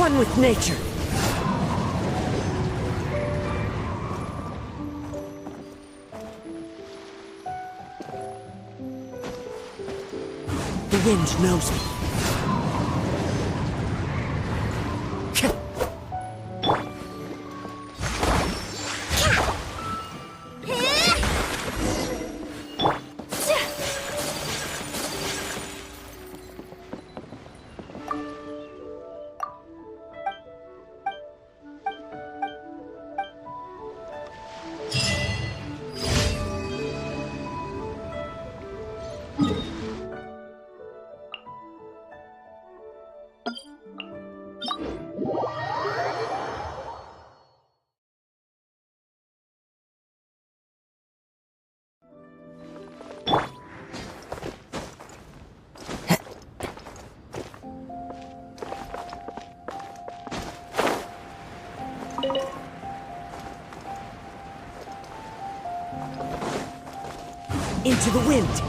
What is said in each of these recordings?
One with nature. The wind knows me. Into the wind.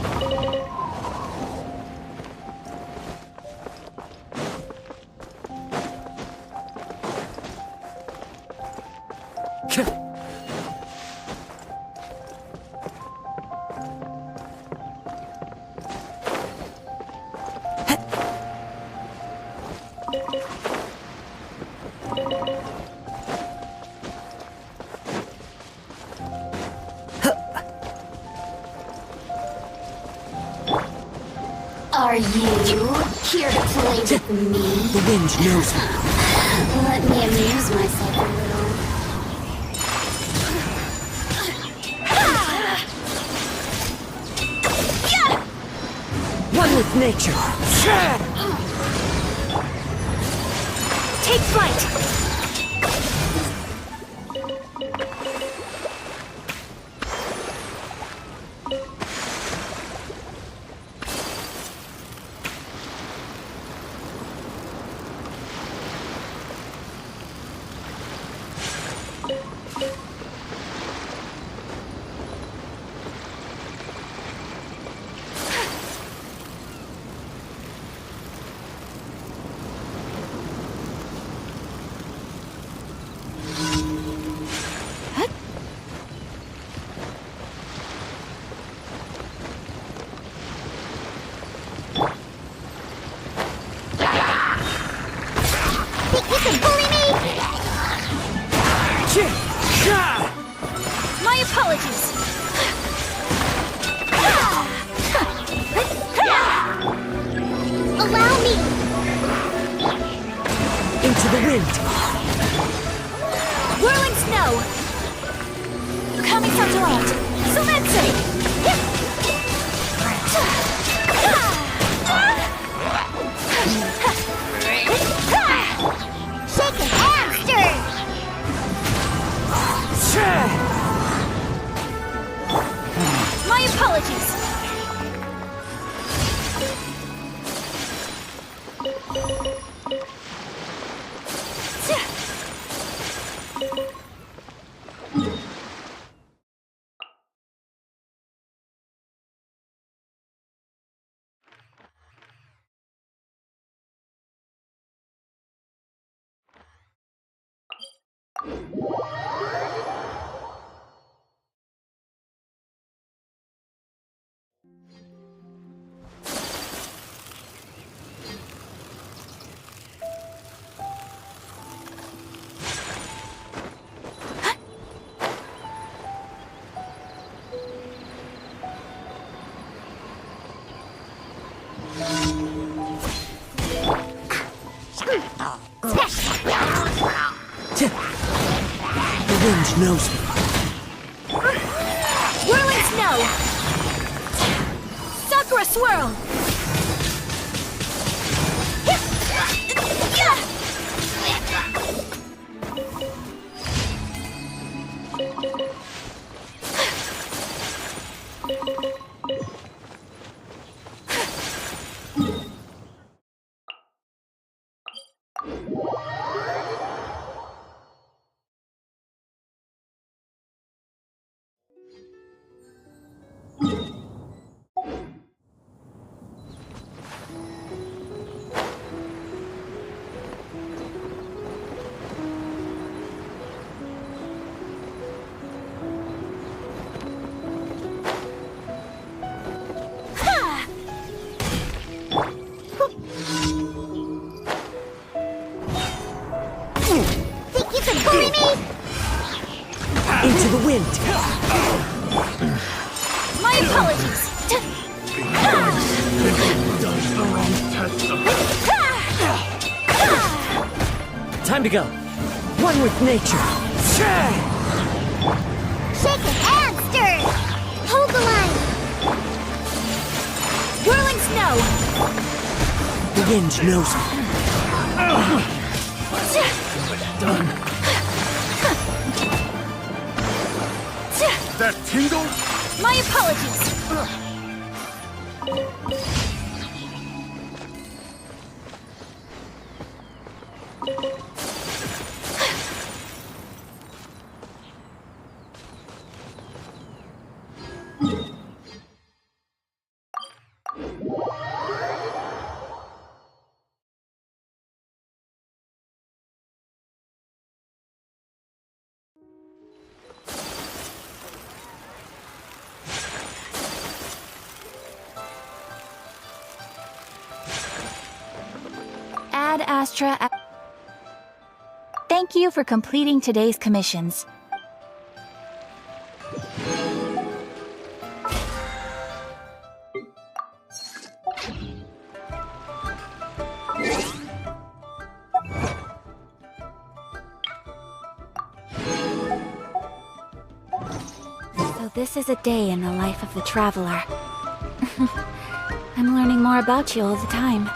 Are you here to play with me? The wind knows me. Let me amuse myself a little. One with nature. Take flight! My apologies. Allow me! Into the wind. Whirling snow. Coming from Durant. Sumetsu. Shake a hamster! My apologies. The wind knows me. Whirling snow. Sakura swirl. My apologies. Time to go. One with nature. Shake a hamster! Hold the line! Whirling snow. The wind knows me. That tingle? My apologies. Ad Astra. Thank you for completing today's commissions. So this is a day in the life of the traveler. I'm learning more about you all the time.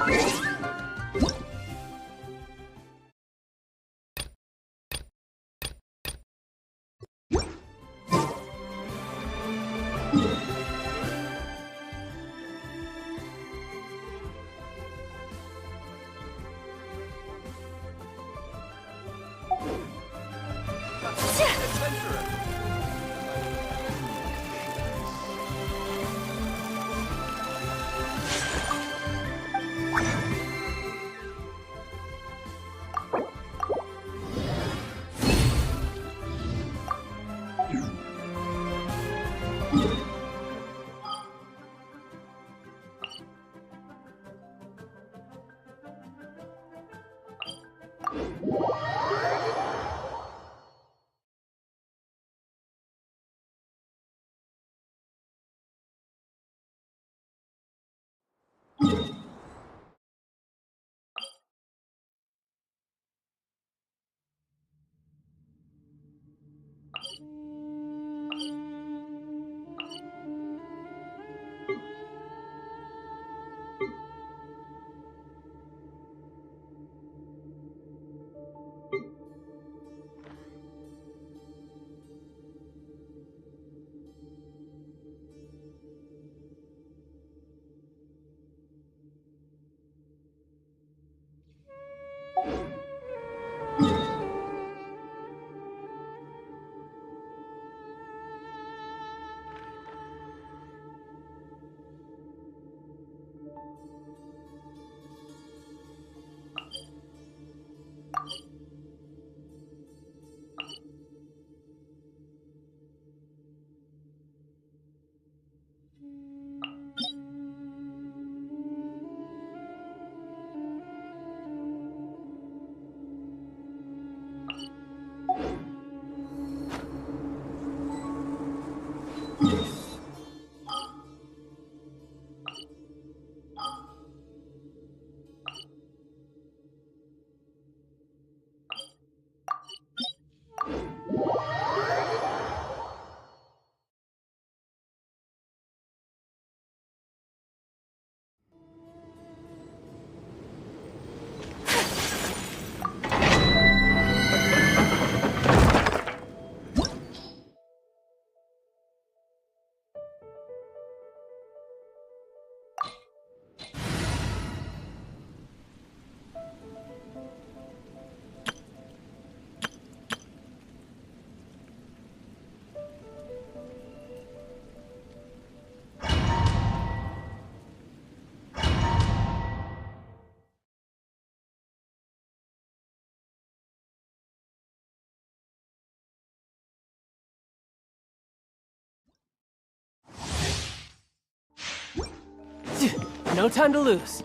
No time to lose.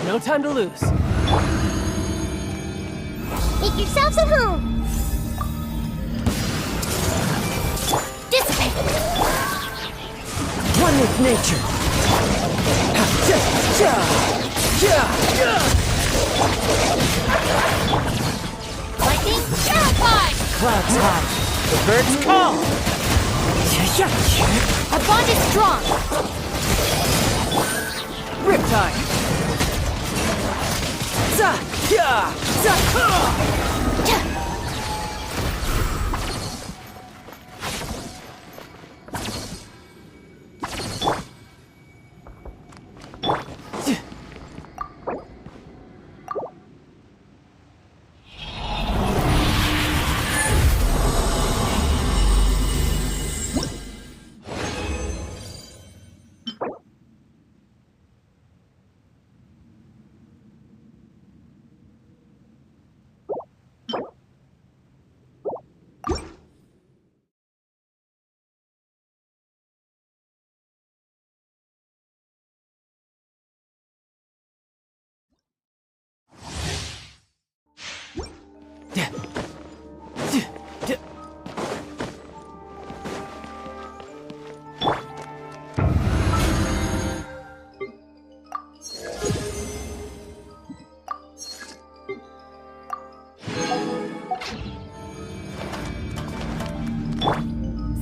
No time to lose. Make yourselves at home. Dissipate. One with nature. Lightning, terrified. Clouds high. The birds call. Our bond is strong. Riptide.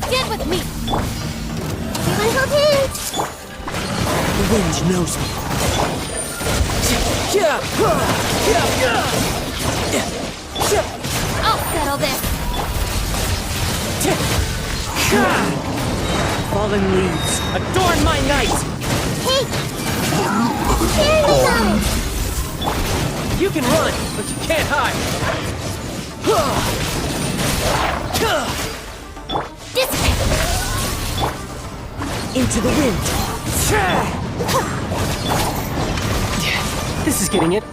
Stand with me. Everyone hold hands. The wind knows me. I'll settle this. Fallen leaves, adorn my night! Hey! Here we go! You can run, but you can't hide. Dissipate. Into the wind! This is getting it.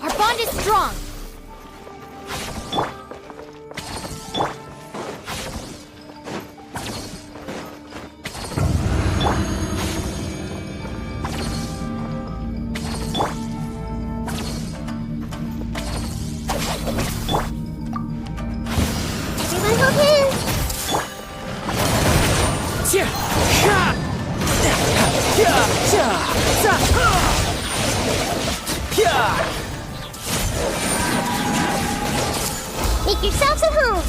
Our bond is strong. Everyone hold hands. Make yourselves at home.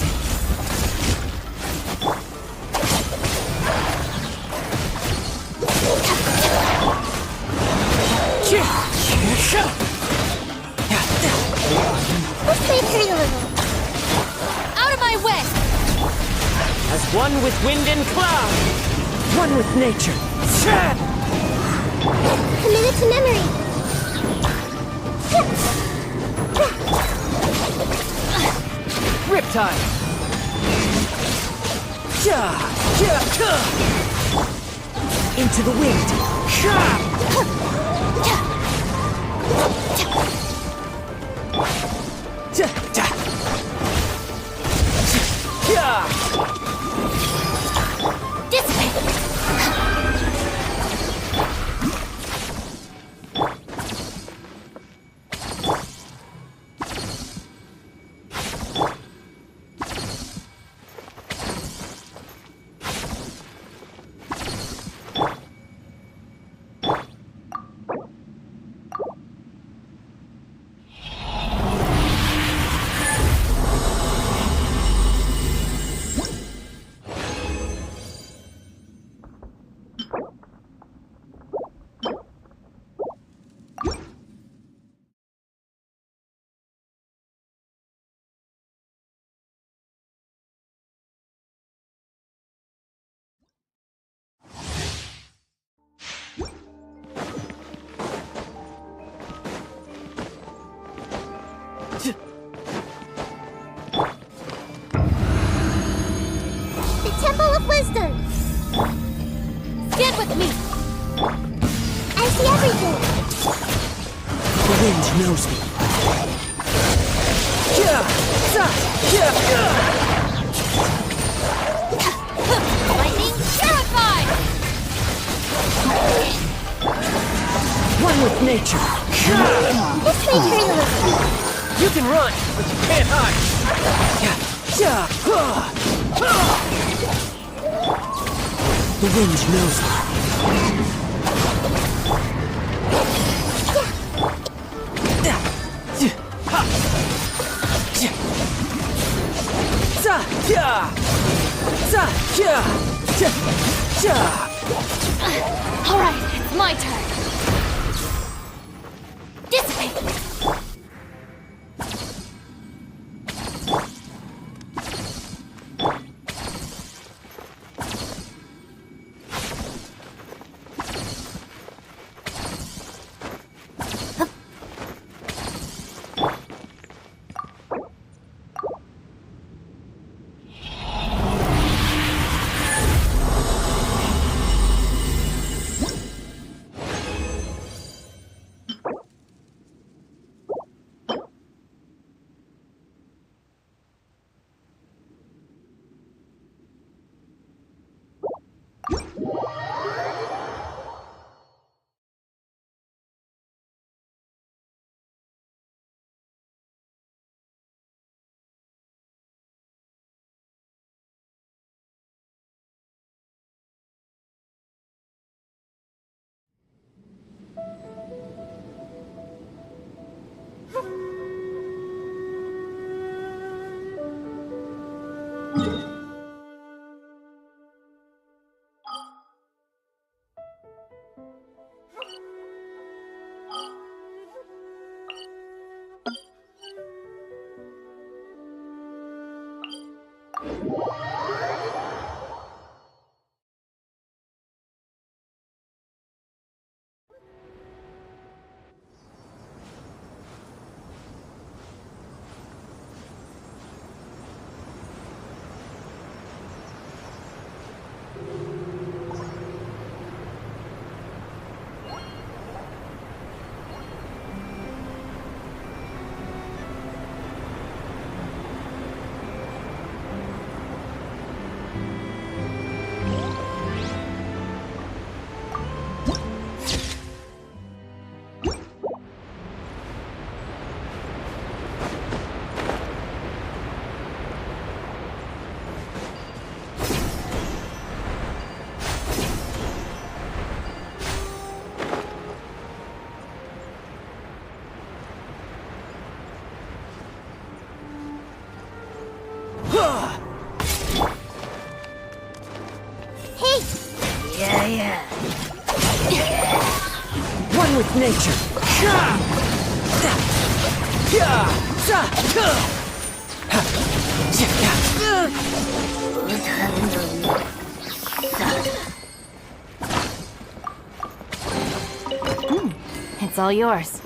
Let's play pretty a little. Out of my way! As one with wind and cloud! One with nature! Committed to memory. Riptide. Into the wind! Dissipate. of wisdom! Stand with me! I see everything! The wind knows me. Lightning terrified! One with nature. This may turn a little. You can run, but you can't hide. The wind knows me. Alright, it's my turn. Dissipate! One with nature. It's all yours.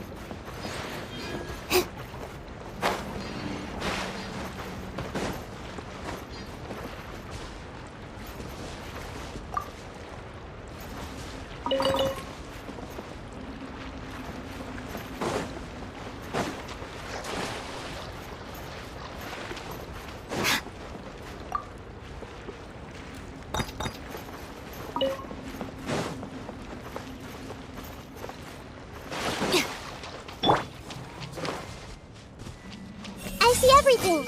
I see everything!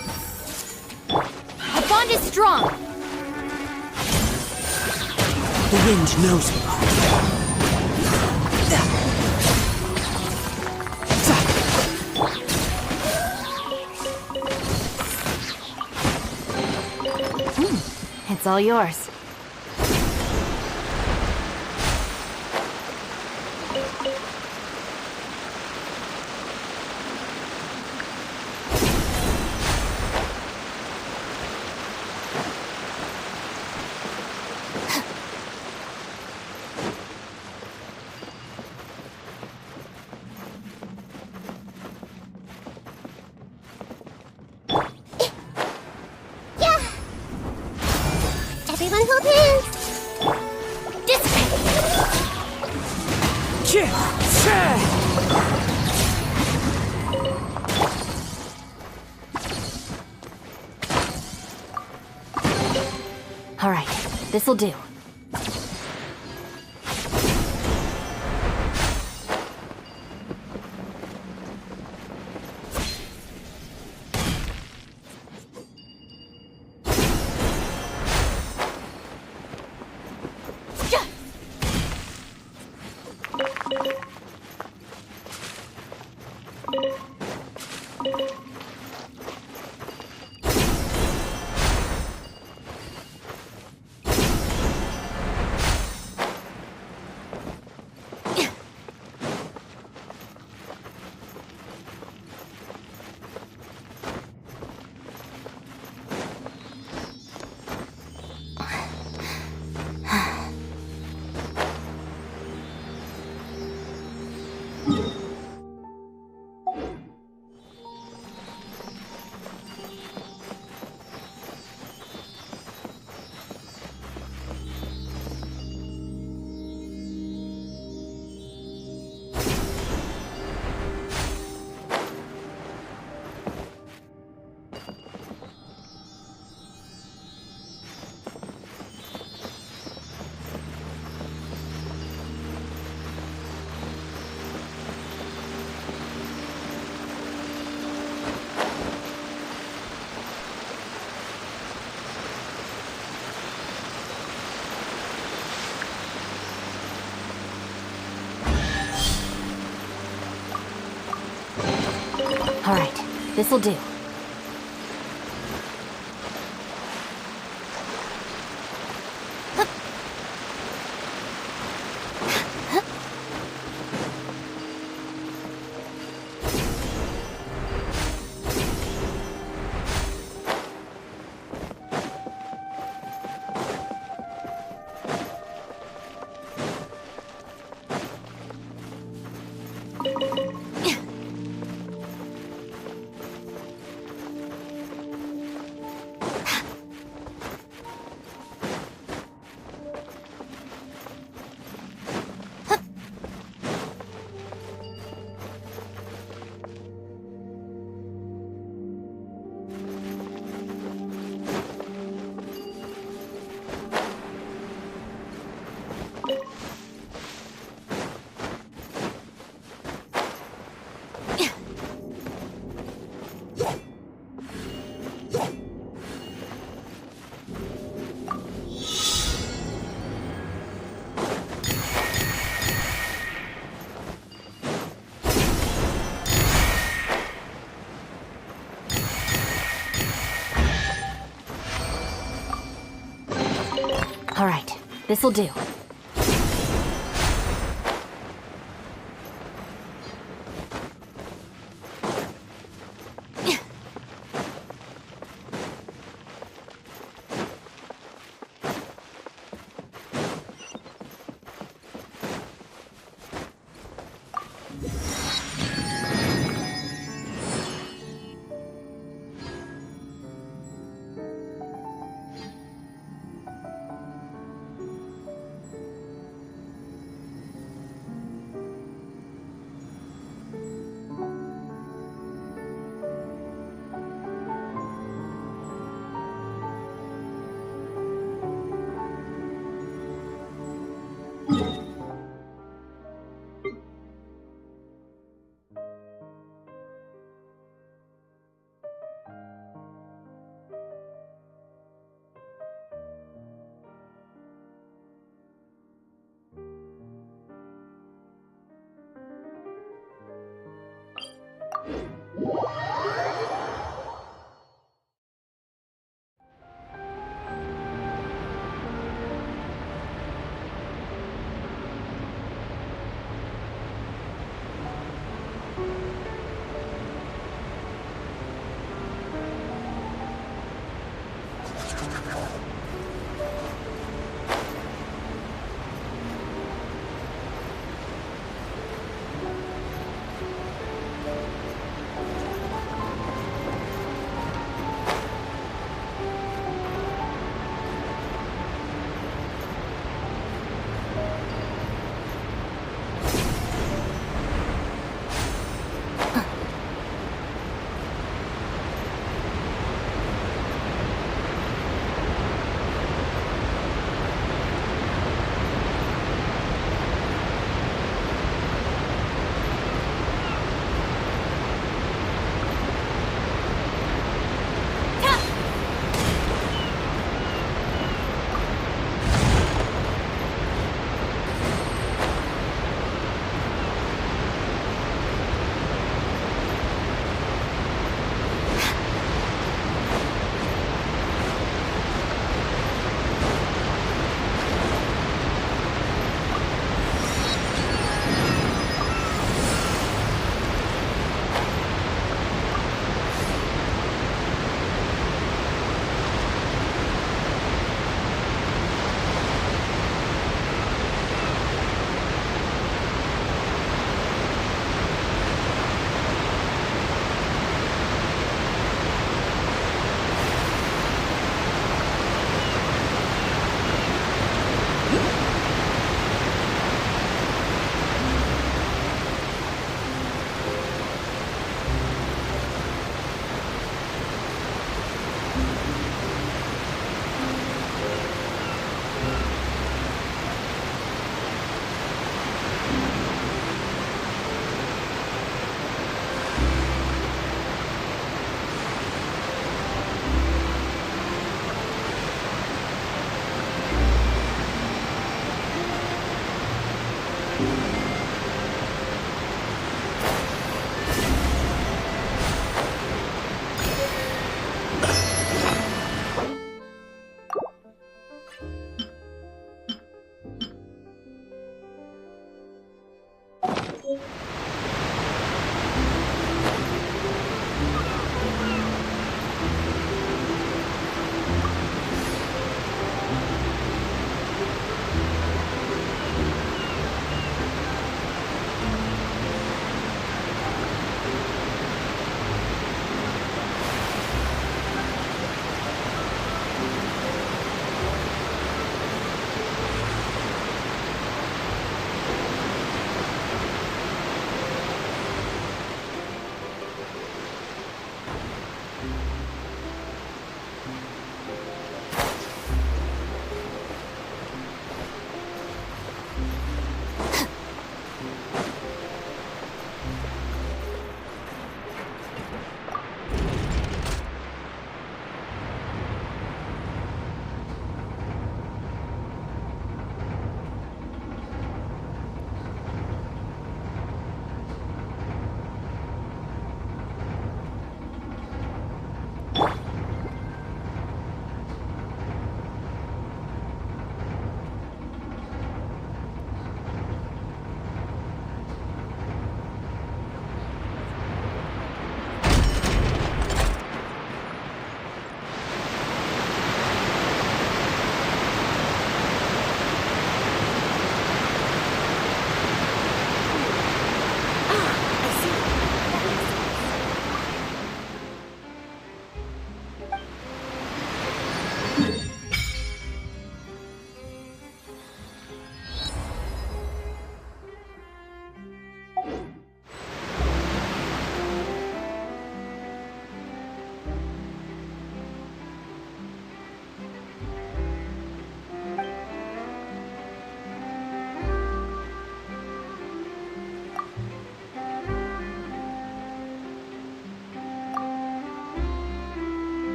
The bond is strong! The wind knows me. It's all yours. Everyone hold hands! Dissipate! All right, this'll do. All right, this'll do. All right, this'll do.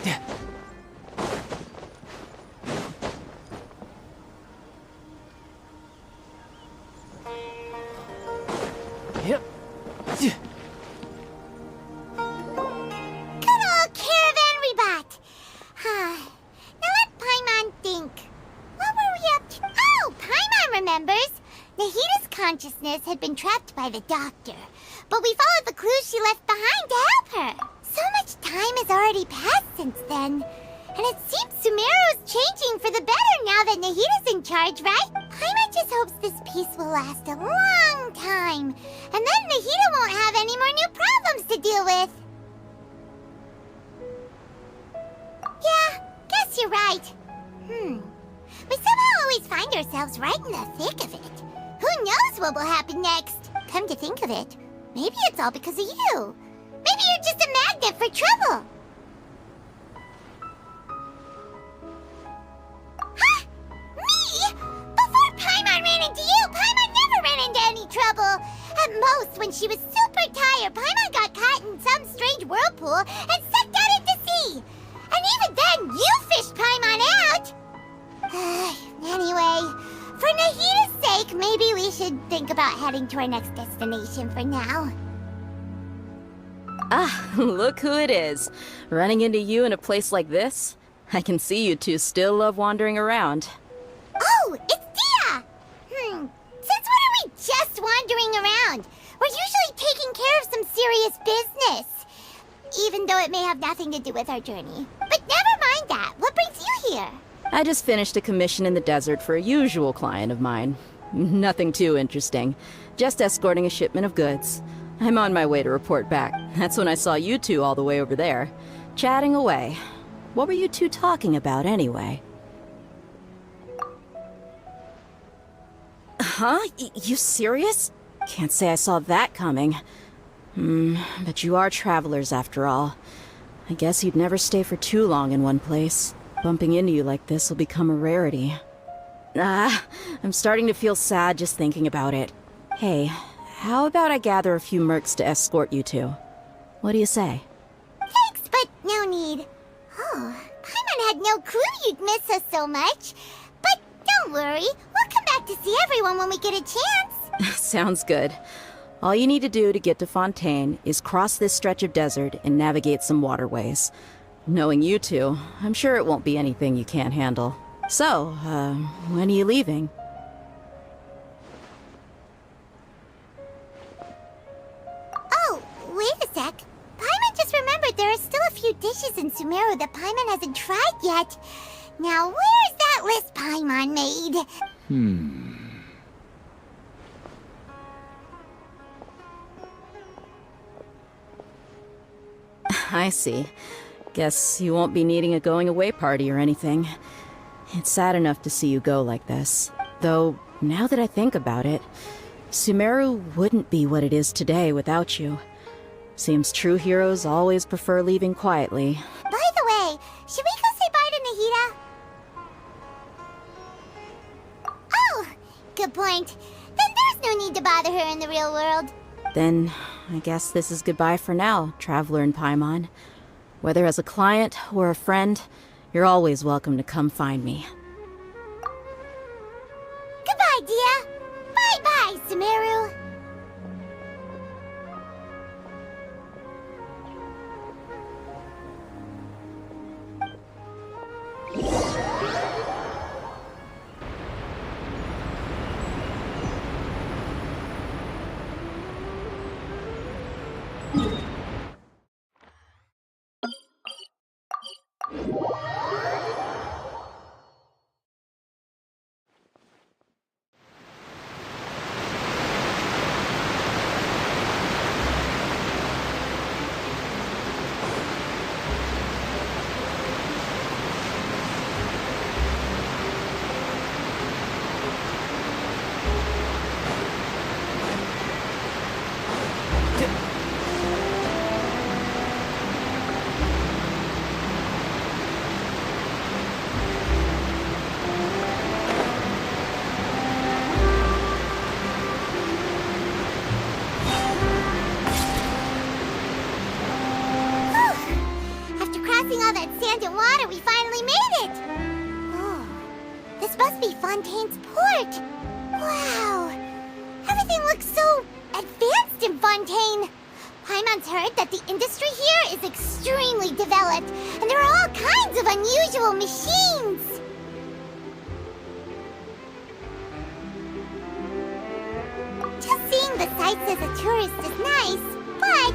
Yep. Good old caravan rebot. Now let Paimon think. What were we up to? Oh, Paimon remembers. Nahita's consciousness had been trapped by the doctor, but we followed the clues she left behind to help her. So much time has already passed since then, and it seems Sumeru's changing for the better now that Nahita's in charge, right? Paimon just hopes this peace will last a long time, and then Nahita won't have any more new problems to deal with. Yeah, guess you're right. We somehow always find ourselves right in the thick of it. Who knows what will happen next? Come to think of it, maybe it's all because of you. Maybe you're just a magnet for trouble. Huh? Me? Before Paimon ran into you, Paimon never ran into any trouble. At most, when she was super tired, Paimon got caught in some strange whirlpool and sucked out into sea. And even then, you fished Paimon out. Anyway, for Nahita's sake, maybe we should think about heading to our next destination for now. Ah, look who it is. Running into you in a place like this? I can see you two still love wandering around. Oh, it's Dia! Since when are we just wandering around? We're usually taking care of some serious business. Even though it may have nothing to do with our journey. But never mind that. What brings you here? I just finished a commission in the desert for a usual client of mine. Nothing too interesting. Just escorting a shipment of goods. I'm on my way to report back. That's when I saw you two all the way over there, chatting away. What were you two talking about anyway? Huh? You serious? Can't say I saw that coming. But you are travelers after all. I guess you'd never stay for too long in one place. Bumping into you like this will become a rarity. I'm starting to feel sad just thinking about it. Hey, how about I gather a few mercs to escort you two? What do you say? Thanks, but no need. Oh, Paimon had no clue you'd miss us so much. But don't worry, we'll come back to see everyone when we get a chance. Sounds good. All you need to do to get to Fontaine is cross this stretch of desert and navigate some waterways. Knowing you two, I'm sure it won't be anything you can't handle. So, when are you leaving? Oh, wait a sec. Paimon just remembered there are still a few dishes in Sumeru that Paimon hasn't tried yet. Now, where's that list Paimon made? I see. Guess you won't be needing a going-away party or anything. It's sad enough to see you go like this. Though, now that I think about it, Sumeru wouldn't be what it is today without you. Seems true heroes always prefer leaving quietly. By the way, should we go say bye to Nahita? Oh, good point. Then there's no need to bother her in the real world. Then, I guess this is goodbye for now, Traveler in Paimon. Whether as a client or a friend, you're always welcome to come find me. Goodbye, Dia. Bye-bye, Sumeru. Using all that sand and water, we finally made it! Oh, this must be Fontaine's port! Wow! Everything looks so advanced in Fontaine! Paimon's heard that the industry here is extremely developed, and there are all kinds of unusual machines! Just seeing the sights as a tourist is nice, but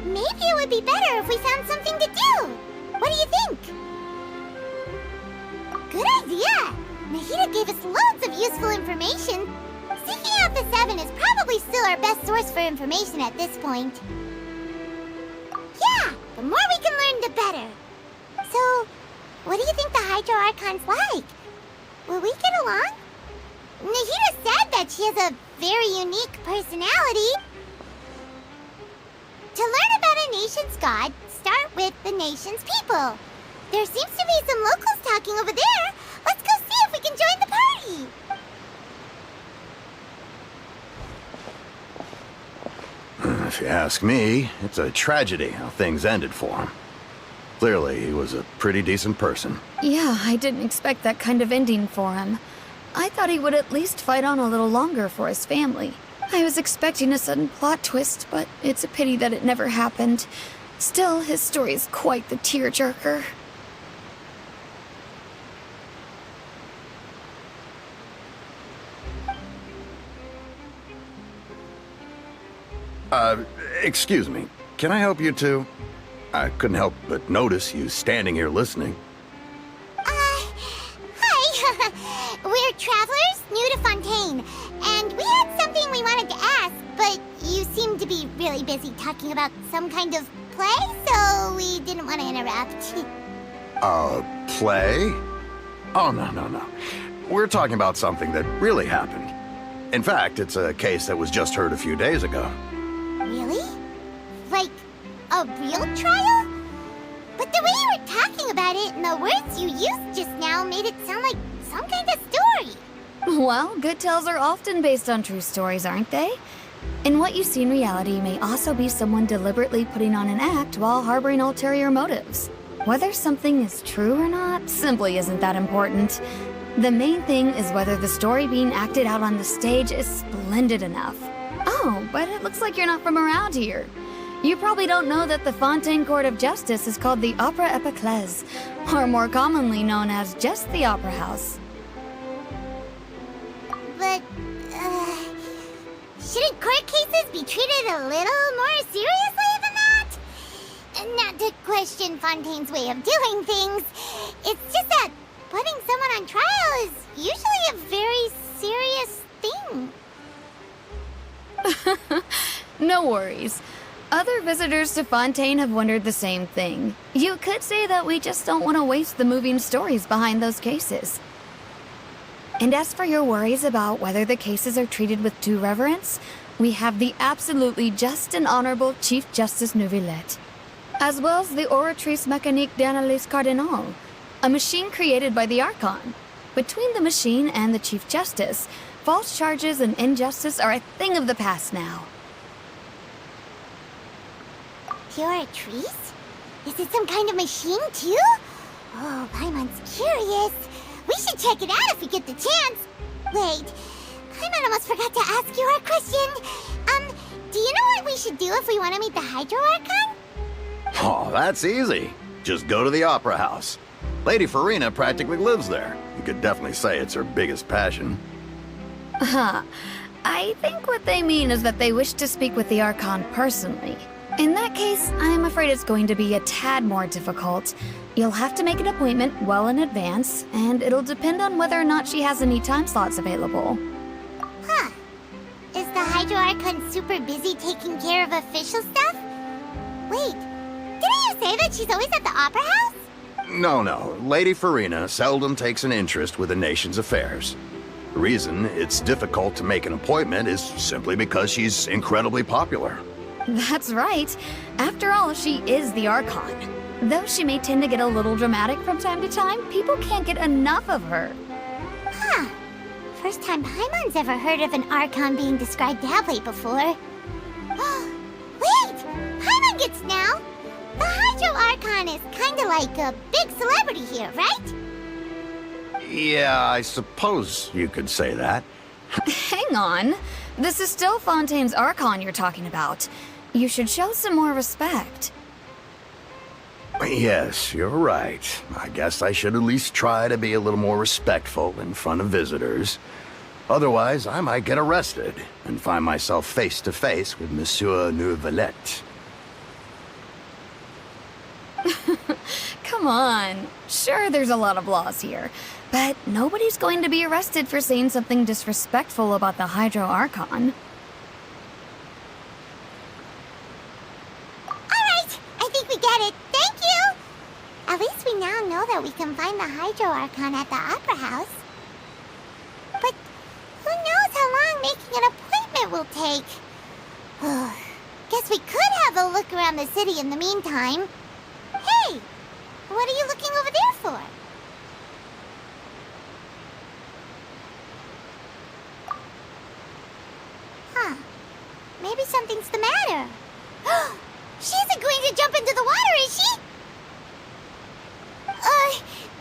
maybe it would be better if we found something to do! What do you think? Good idea! Nahida gave us loads of useful information. Seeking out the Seven is probably still our best source for information at this point. Yeah, the more we can learn, the better. So, what do you think the Hydro Archon's like? Will we get along? Nahida said that she has a very unique personality. To learn about a nation's god, start with the nation's people. There seems to be some locals talking over there. Let's go see if we can join the party. If you ask me, it's a tragedy how things ended for him. Clearly, he was a pretty decent person. Yeah, I didn't expect that kind of ending for him. I thought he would at least fight on a little longer for his family. I was expecting a sudden plot twist, but it's a pity that it never happened. Still, his story is quite the tearjerker. Excuse me. Can I help you two? I couldn't help but notice you standing here listening. Hi. We're travelers new to Fontaine, and we had something we wanted to ask, but you seemed to be really busy talking about some kind of play, so we didn't want to interrupt. Play? Oh, no. We're talking about something that really happened. In fact, it's a case that was just heard a few days ago. Really? Like, a real trial? But the way you were talking about it and the words you used just now made it sound like some kind of story. Well, good tales are often based on true stories, aren't they? And what you see in reality may also be someone deliberately putting on an act while harboring ulterior motives. Whether something is true or not simply isn't that important. The main thing is whether the story being acted out on the stage is splendid enough. Oh, but it looks like you're not from around here. You probably don't know that the Fontaine Court of Justice is called the Opera Epiclese, or more commonly known as just the Opera House. But, shouldn't court cases be treated a little more seriously than that? Not to question Fontaine's way of doing things. It's just that putting someone on trial is usually a very serious thing. No worries. Other visitors to Fontaine have wondered the same thing. You could say that we just don't want to waste the moving stories behind those cases. And as for your worries about whether the cases are treated with due reverence, we have the absolutely just and honorable Chief Justice Neuvillette, as well as the Oratrice Mécanique d'Analyse Cardinal, a machine created by the Archon. Between the machine and the Chief Justice, false charges and injustice are a thing of the past now. Oratrice? Is it some kind of machine, too? Oh, Paimon's curious. We should check it out if we get the chance. Wait, Paimon almost forgot to ask you our question. Do you know what we should do if we want to meet the Hydro Archon? Oh, that's easy. Just go to the Opera House. Lady Farina practically lives there. You could definitely say it's her biggest passion. I think what they mean is that they wish to speak with the Archon personally. In that case, I'm afraid it's going to be a tad more difficult. You'll have to make an appointment well in advance, and it'll depend on whether or not she has any time slots available. Huh. Is the Hydro Archon super busy taking care of official stuff? Wait, didn't you say that she's always at the Opera House? No. Lady Farina seldom takes an interest with the nation's affairs. The reason it's difficult to make an appointment is simply because she's incredibly popular. That's right. After all, she is the Archon. Though she may tend to get a little dramatic from time to time, people can't get enough of her. Huh. First time Paimon's ever heard of an Archon being described that way before. Wait! Paimon gets now! The Hydro Archon is kinda like a big celebrity here, right? Yeah, I suppose you could say that. Hang on. This is still Fontaine's Archon you're talking about. You should show some more respect. Yes, you're right. I guess I should at least try to be a little more respectful in front of visitors. Otherwise, I might get arrested and find myself face to face with Monsieur Neuvillette. Come on. Sure, there's a lot of laws here, but nobody's going to be arrested for saying something disrespectful about the Hydro Archon. Alright, I think we get it. Thank you! At least we now know that we can find the Hydro Archon at the Opera House. But who knows how long making an appointment will take? Guess we could have a look around the city in the meantime. Hey! What are you looking over there for? Huh. Maybe something's the matter. She isn't going to jump into the water, is she?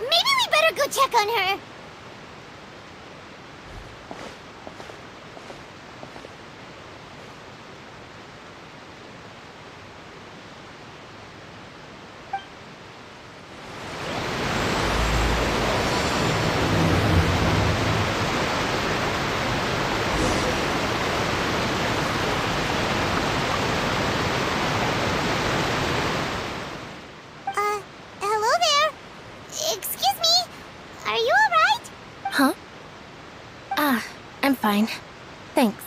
Maybe we better go check on her. Hello there. Excuse me. Are you alright? Huh? I'm fine. Thanks.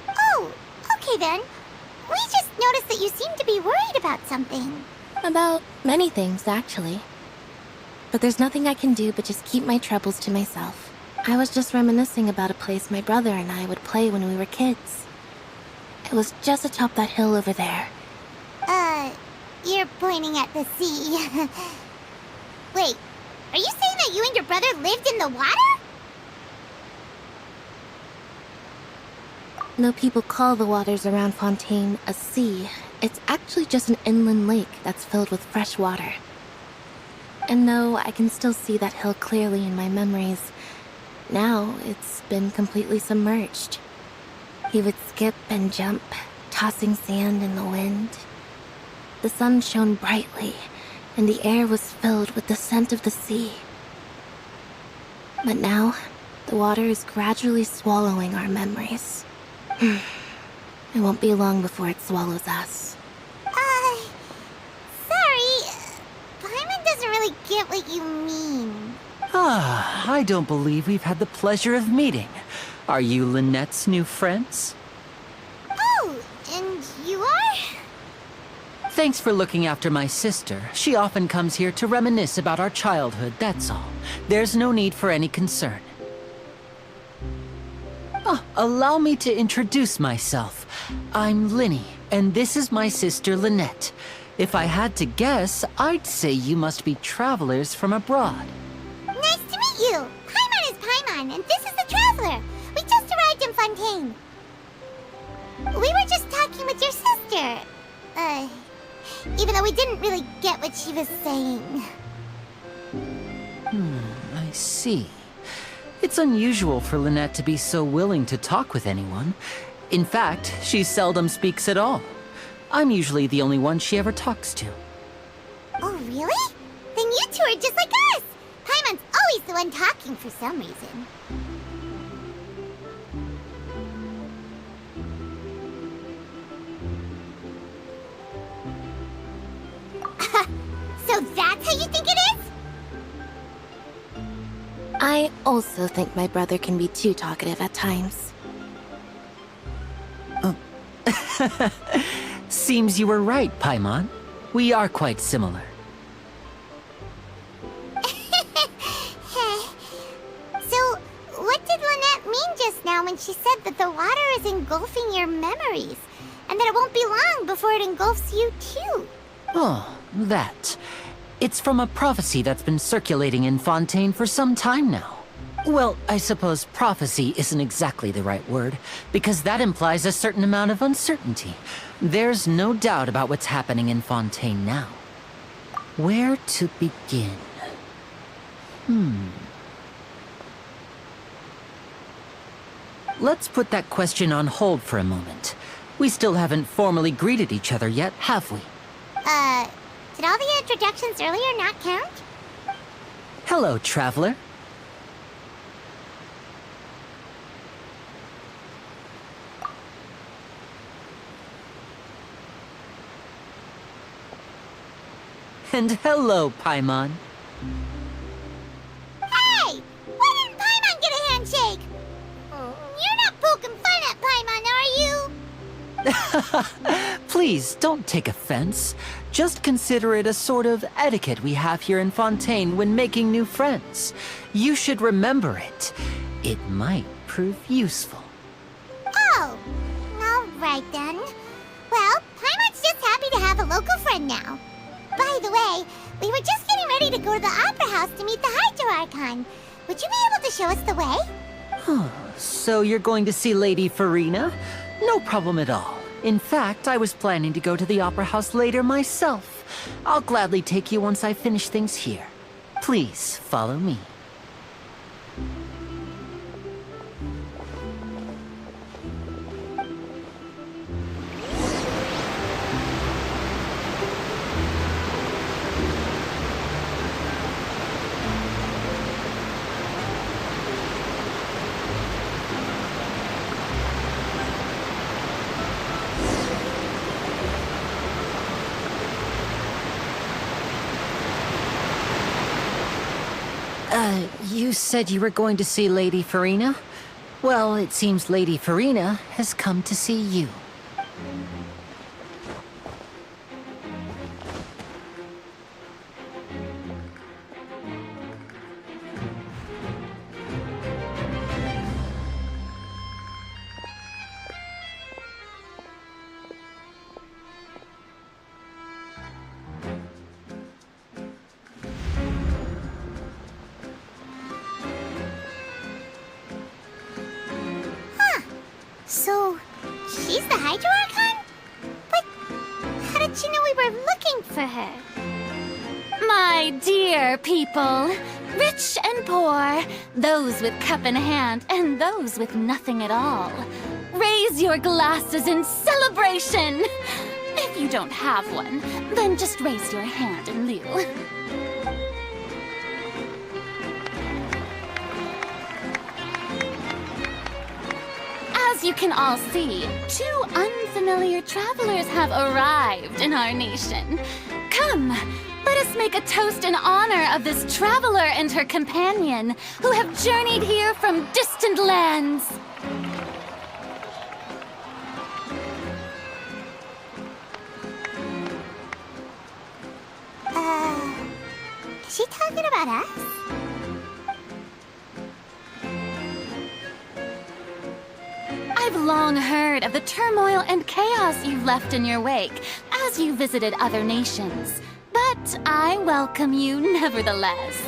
Oh, okay then. We just noticed that you seem to be worried about something. About many things, actually. But there's nothing I can do but just keep my troubles to myself. I was just reminiscing about a place my brother and I would play when we were kids. It was just atop that hill over there. You're pointing at the sea. Wait, are you saying that you and your brother lived in the water? No, people call the waters around Fontaine a sea. It's actually just an inland lake that's filled with fresh water. And no, I can still see that hill clearly in my memories. Now, it's been completely submerged. He would skip and jump, tossing sand in the wind. The sun shone brightly, and the air was filled with the scent of the sea. But now, the water is gradually swallowing our memories. It won't be long before it swallows us. Sorry. Paimon doesn't really get what you mean. I don't believe we've had the pleasure of meeting. Are you Lynette's new friends? Oh, and you are? Thanks for looking after my sister. She often comes here to reminisce about our childhood, that's all. There's no need for any concern. Allow me to introduce myself. I'm Linny, and this is my sister Lynette. If I had to guess, I'd say you must be travelers from abroad. Nice to meet you. Paimon is Paimon, and this is the Traveler. We just arrived in Fontaine. We were just talking with your sister. Even though we didn't really get what she was saying. I see. It's unusual for Lynette to be so willing to talk with anyone. In fact, she seldom speaks at all. I'm usually the only one she ever talks to. Oh, really? Then you two are just like us! Paimon's always the one talking for some reason. So that's how you think it is? I also think my brother can be too talkative at times. Seems you were right, Paimon. We are quite similar. So, what did Lynette mean just now when she said that the water is engulfing your memories? And that it won't be long before it engulfs you too? Oh, that. It's from a prophecy that's been circulating in Fontaine for some time now. Well, I suppose prophecy isn't exactly the right word, because that implies a certain amount of uncertainty. There's no doubt about what's happening in Fontaine now. Where to begin? Let's put that question on hold for a moment. We still haven't formally greeted each other yet, have we? Did all the introductions earlier not count? Hello, traveler. And hello, Paimon. Hey! Why didn't Paimon get a handshake? You're not poking fun at Paimon, are you? Please, don't take offense. Just consider it a sort of etiquette we have here in Fontaine when making new friends. You should remember it. It might prove useful. Oh, all right then. Well, Paimon's just happy to have a local friend now. By the way, we were just getting ready to go to the Opera House to meet the Hydro Archon. Would you be able to show us the way? So you're going to see Lady Farina? No problem at all. In fact, I was planning to go to the Opera House later myself. I'll gladly take you once I finish things here. Please, follow me. You said you were going to see Lady Farina? Well, it seems Lady Farina has come to see you. So, she's the Hydro Archon? But how did she know we were looking for her? My dear people, rich and poor, those with cup in hand and those with nothing at all, raise your glasses in celebration! If you don't have one, then just raise your hand in lieu. As you can all see, two unfamiliar travelers have arrived in our nation. Come, let us make a toast in honor of this traveler and her companion who have journeyed here from distant lands. Is she talking about us? I've long heard of the turmoil and chaos you've left in your wake as you visited other nations. But I welcome you nevertheless.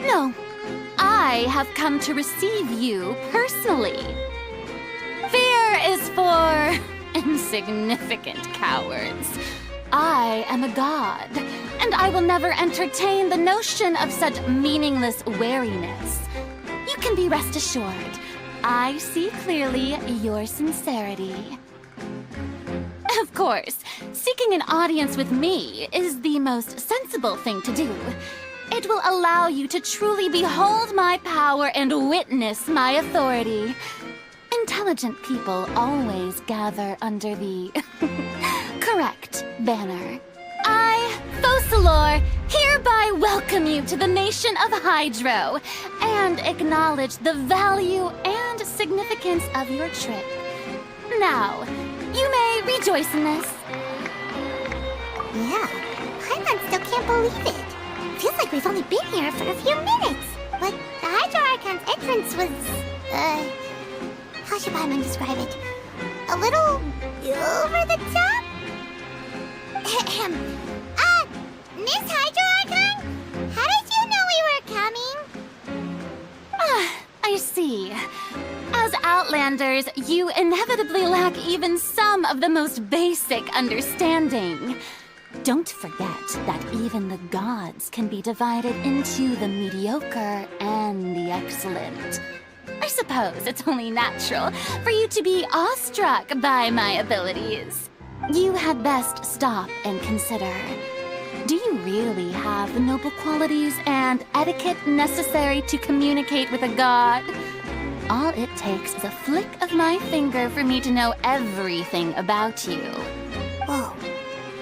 No, I have come to receive you personally. Fear is for insignificant cowards. I am a god, and I will never entertain the notion of such meaningless wariness. You can be rest assured, I see clearly your sincerity. Of course, seeking an audience with me is the most sensible thing to do. It will allow you to truly behold my power and witness my authority. Intelligent people always gather under the correct banner. I, Focalor, hereby welcome you to the nation of Hydro and acknowledge the value and significance of your trip. Now, you may rejoice in this. Yeah, Paimon still can't believe it. Feels like we've only been here for a few minutes. But the Hydro Archon's entrance was, how should Paimon describe it? A little over the top? Miss Hydro Archon? How did you know we were coming? I see. As Outlanders, you inevitably lack even some of the most basic understanding. Don't forget that even the gods can be divided into the mediocre and the excellent. I suppose it's only natural for you to be awestruck by my abilities. You had best stop and consider. Do you really have the noble qualities and etiquette necessary to communicate with a god? All it takes is a flick of my finger for me to know everything about you. Whoa.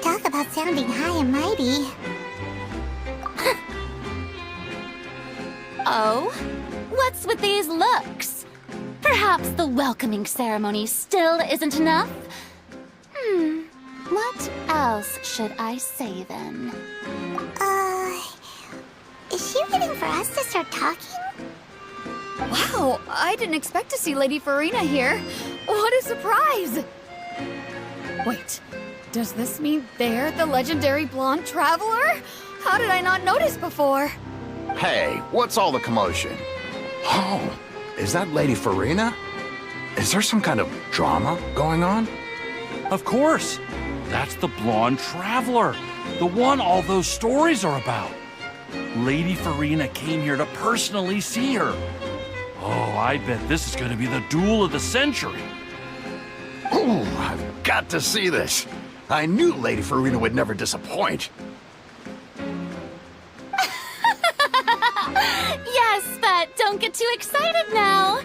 Talk about sounding high and mighty. Oh? What's with these looks? Perhaps the welcoming ceremony still isn't enough? What else should I say then? Is she waiting for us to start talking? Wow, I didn't expect to see Lady Farina here. What a surprise! Wait, does this mean they're the legendary blonde traveler? How did I not notice before? Hey, what's all the commotion? Oh, is that Lady Farina? Is there some kind of drama going on? Of course. That's the blonde traveler. The one all those stories are about. Lady Farina came here to personally see her. Oh, I bet this is going to be the duel of the century. Ooh, I've got to see this. I knew Lady Farina would never disappoint. Yes, but don't get too excited now.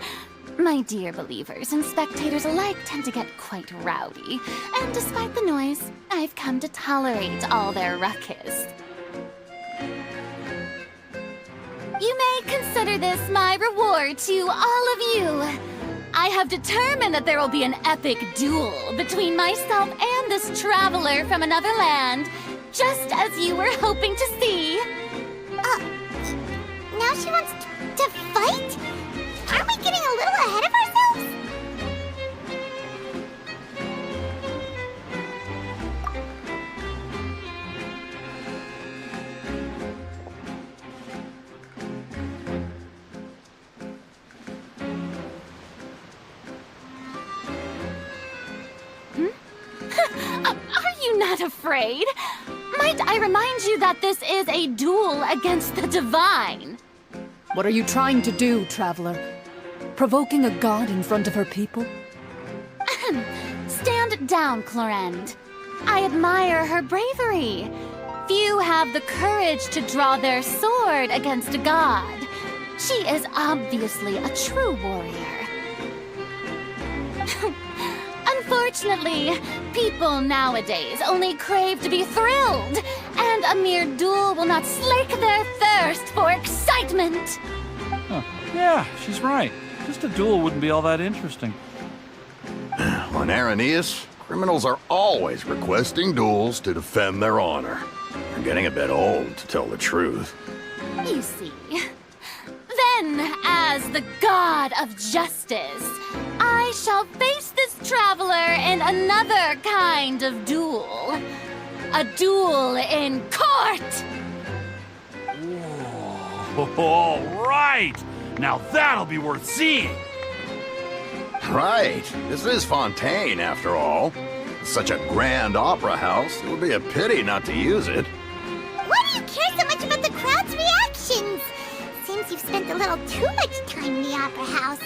My dear believers and spectators alike tend to get quite rowdy, and despite the noise, I've come to tolerate all their ruckus. You may consider this my reward to all of you. I have determined that there will be an epic duel between myself and this traveler from another land, just as you were hoping to see. Now she wants to fight? Aren't we getting a little ahead of ourselves? Are you not afraid? Might I remind you that this is a duel against the divine? What are you trying to do, traveler? Provoking a god in front of her people? Stand down, Clorend. I admire her bravery. Few have the courage to draw their sword against a god. She is obviously a true warrior. Unfortunately, people nowadays only crave to be thrilled, and a mere duel will not slake their thirst for excitement. Huh. Yeah, she's right. Just a duel wouldn't be all that interesting. On Araneus, criminals are always requesting duels to defend their honor. They're getting a bit old, to tell the truth. You see. Then, as the god of justice, I shall face this traveler in another kind of duel. A duel in court! Whoa, all right! Now that'll be worth seeing! Right. This is Fontaine, after all. Such a grand opera house, it would be a pity not to use it. Why do you care so much about the crowd's reactions? Seems you've spent a little too much time in the opera house.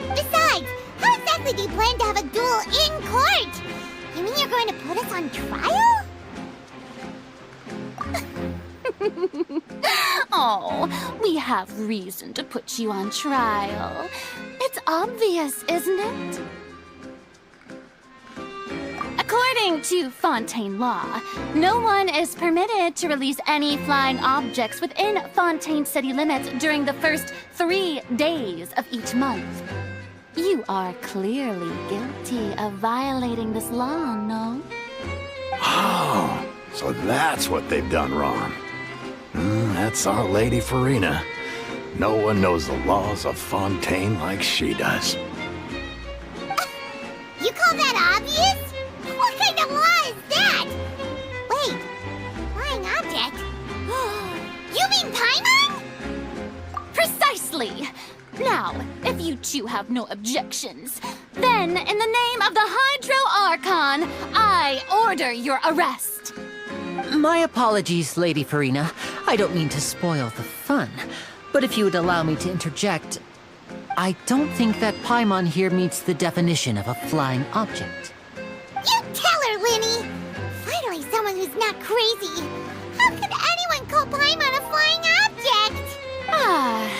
Besides, how exactly do you plan to have a duel in court? You mean you're going to put us on trial? Oh, we have reason to put you on trial. It's obvious, isn't it? According to Fontaine law, no one is permitted to release any flying objects within Fontaine city limits during the first 3 days of each month. You are clearly guilty of violating this law, no? Oh, so that's what they've done wrong. That's our Lady Farina. No one knows the laws of Fontaine like she does. You call that obvious? What kind of law is that? Wait, flying object? You mean Paimon? Precisely! Now, if you two have no objections, then in the name of the Hydro Archon, I order your arrest. My apologies, Lady Farina. I don't mean to spoil the fun. But if you would allow me to interject, I don't think that Paimon here meets the definition of a flying object. You tell her, Linny! Finally someone who's not crazy. How could anyone call Paimon a flying object? Ah,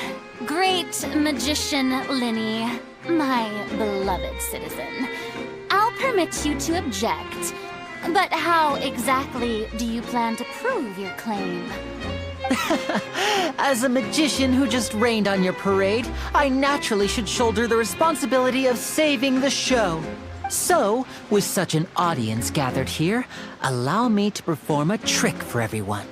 great magician Linny, my beloved citizen. I'll permit you to object, but how exactly do you plan to prove your claim? As a magician who just rained on your parade, I naturally should shoulder the responsibility of saving the show. So, with such an audience gathered here, allow me to perform a trick for everyone.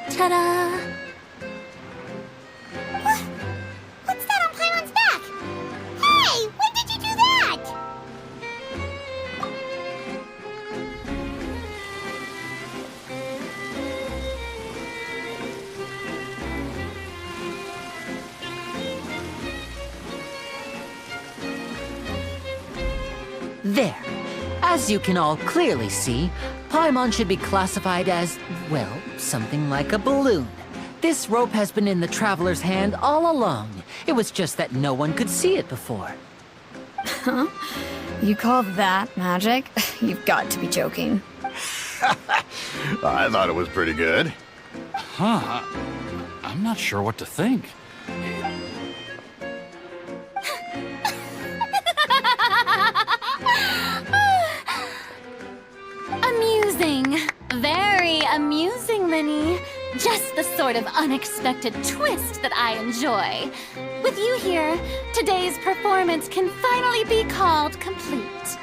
Ta-da! What's that on Paimon's back? Hey, when did you do that? There. As you can all clearly see, Paimon should be classified as, well, something like a balloon. This rope has been in the Traveler's hand all along. It was just that no one could see it before. Huh? You call that magic? You've got to be joking. I thought it was pretty good. Huh? I'm not sure what to think. Amusing. Very amusing, Linny. Just the sort of unexpected twist that I enjoy. With you here, today's performance can finally be called complete.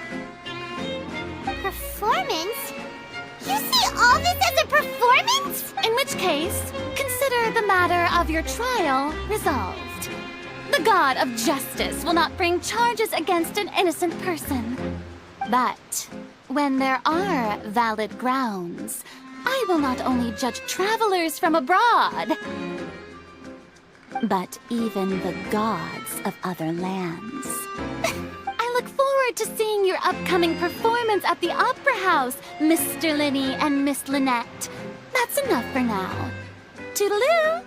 Performance? You see all this as a performance? In which case, consider the matter of your trial resolved. The god of justice will not bring charges against an innocent person. But when there are valid grounds, I will not only judge travelers from abroad, but even the gods of other lands. I look forward to seeing your upcoming performance at the Opera House, Mr. Linny and Miss Lynette. That's enough for now. Toodaloo!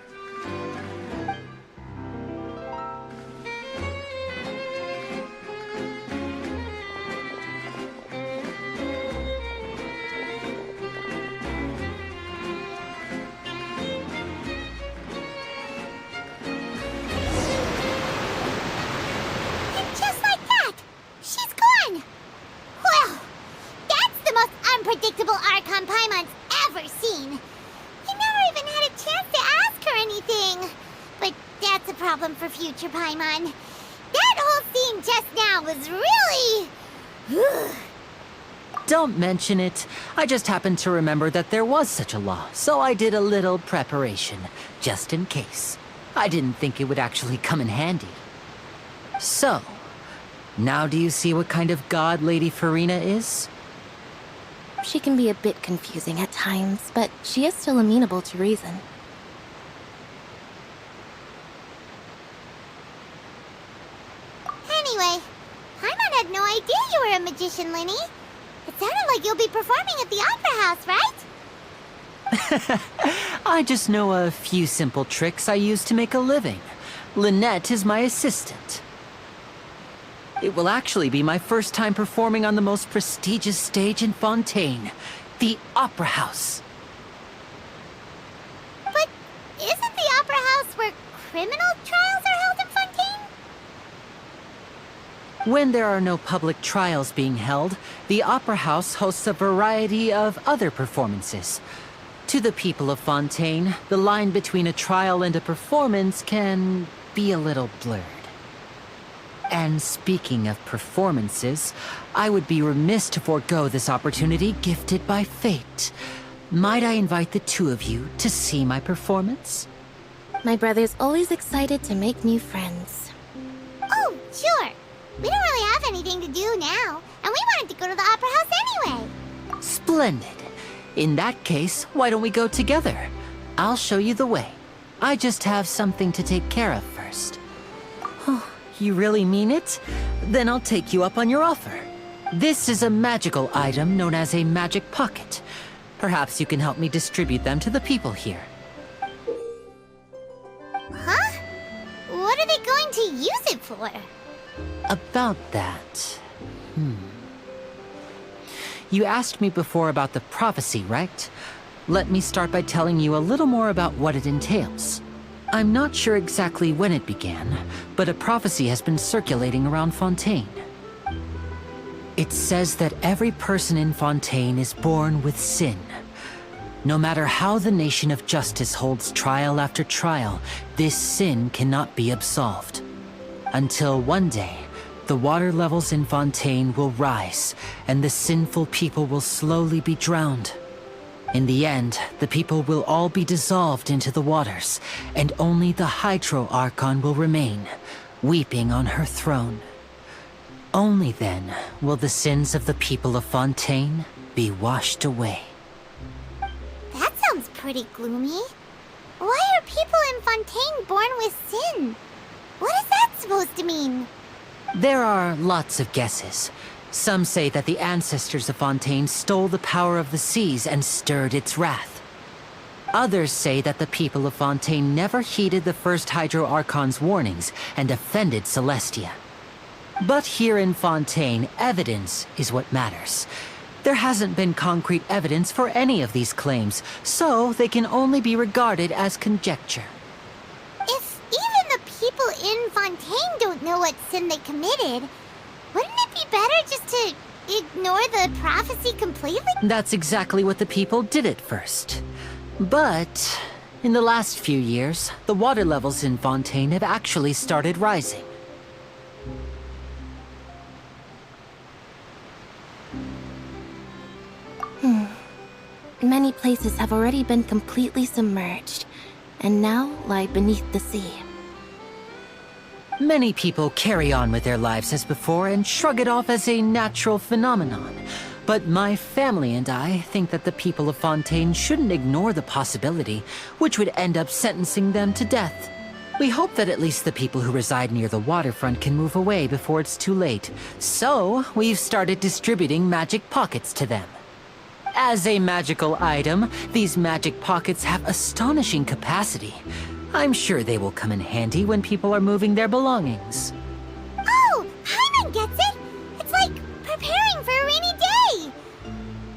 Unpredictable Archon Paimon's ever seen. He never even had a chance to ask her anything. But that's a problem for future Paimon. That whole scene just now was really... Don't mention it. I just happened to remember that there was such a law, so I did a little preparation, just in case. I didn't think it would actually come in handy. So, now do you see what kind of god Lady Farina is? She can be a bit confusing at times, but she is still amenable to reason. Anyway, Paimon had no idea you were a magician, Linny. It sounded like you'll be performing at the Opera House, right? I just know a few simple tricks I use to make a living. Lynette is my assistant. It will actually be my first time performing on the most prestigious stage in Fontaine, the Opera House. But isn't the Opera House where criminal trials are held in Fontaine? When there are no public trials being held, the Opera House hosts a variety of other performances. To the people of Fontaine, the line between a trial and a performance can be a little blurred. And speaking of performances, I would be remiss to forego this opportunity gifted by fate. Might I invite the two of you to see my performance? My brother's always excited to make new friends. Oh, sure. We don't really have anything to do now, and we wanted to go to the Opera House anyway. Splendid. In that case, why don't we go together? I'll show you the way. I just have something to take care of first. Oh, you really mean it? Then I'll take you up on your offer. This is a magical item known as a magic pocket. Perhaps you can help me distribute them to the people here. Huh? What are they going to use it for? About that... You asked me before about the prophecy, right? Let me start by telling you a little more about what it entails. I'm not sure exactly when it began, but a prophecy has been circulating around Fontaine. It says that every person in Fontaine is born with sin. No matter how the nation of justice holds trial after trial, this sin cannot be absolved. Until one day, the water levels in Fontaine will rise, and the sinful people will slowly be drowned. In the end, the people will all be dissolved into the waters, and only the Hydro Archon will remain, weeping on her throne. Only then will the sins of the people of Fontaine be washed away. That sounds pretty gloomy. Why are people in Fontaine born with sin? What is that supposed to mean? There are lots of guesses. Some say that the ancestors of Fontaine stole the power of the seas and stirred its wrath. Others say that the people of Fontaine never heeded the first Hydro Archon's warnings and offended Celestia. But here in Fontaine, evidence is what matters. There hasn't been concrete evidence for any of these claims, so they can only be regarded as conjecture. If even the people in Fontaine don't know what sin they committed, wouldn't it be better just to ignore the prophecy completely? That's exactly what the people did at first. But in the last few years, the water levels in Fontaine have actually started rising. Many places have already been completely submerged, and now lie beneath the sea. Many people carry on with their lives as before and shrug it off as a natural phenomenon. But my family and I think that the people of Fontaine shouldn't ignore the possibility, which would end up sentencing them to death. We hope that at least the people who reside near the waterfront can move away before it's too late. So, we've started distributing magic pockets to them. As a magical item, these magic pockets have astonishing capacity. I'm sure they will come in handy when people are moving their belongings. Oh, Paimon gets it! It's like preparing for a rainy day!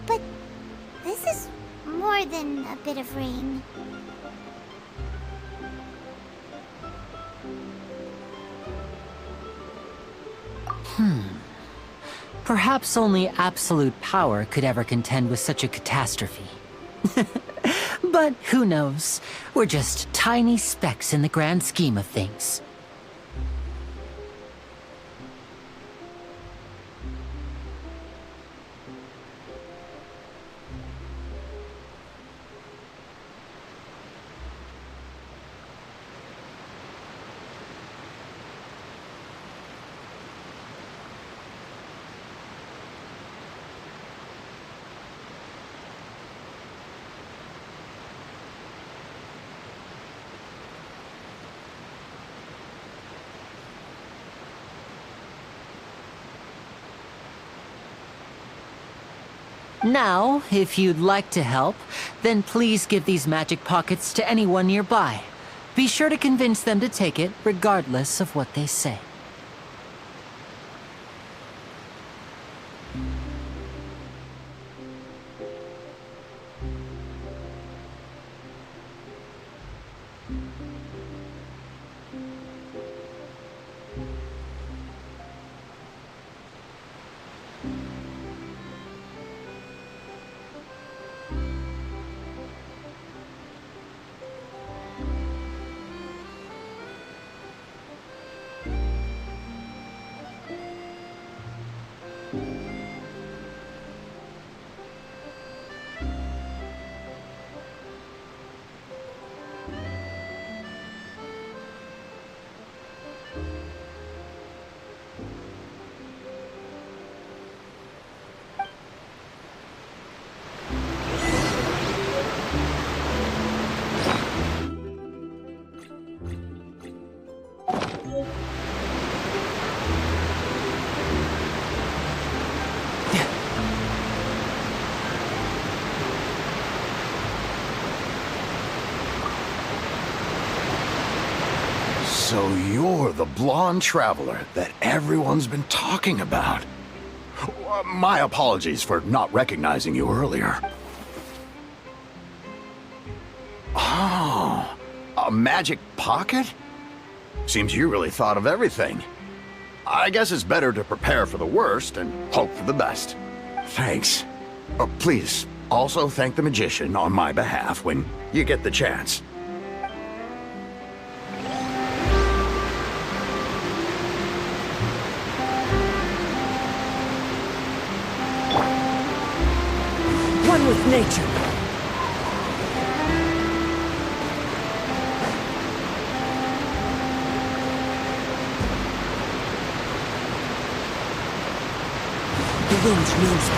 But this is more than a bit of rain. Perhaps only absolute power could ever contend with such a catastrophe. But who knows? We're just tiny specks in the grand scheme of things. Now, if you'd like to help, then please give these magic pockets to anyone nearby. Be sure to convince them to take it, regardless of what they say. So you're the blonde traveler that everyone's been talking about. My apologies for not recognizing you earlier. Oh, a magic pocket? Seems you really thought of everything. I guess it's better to prepare for the worst and hope for the best. Thanks. Please, also thank the magician on my behalf when you get the chance. One with nature. The wind knows me.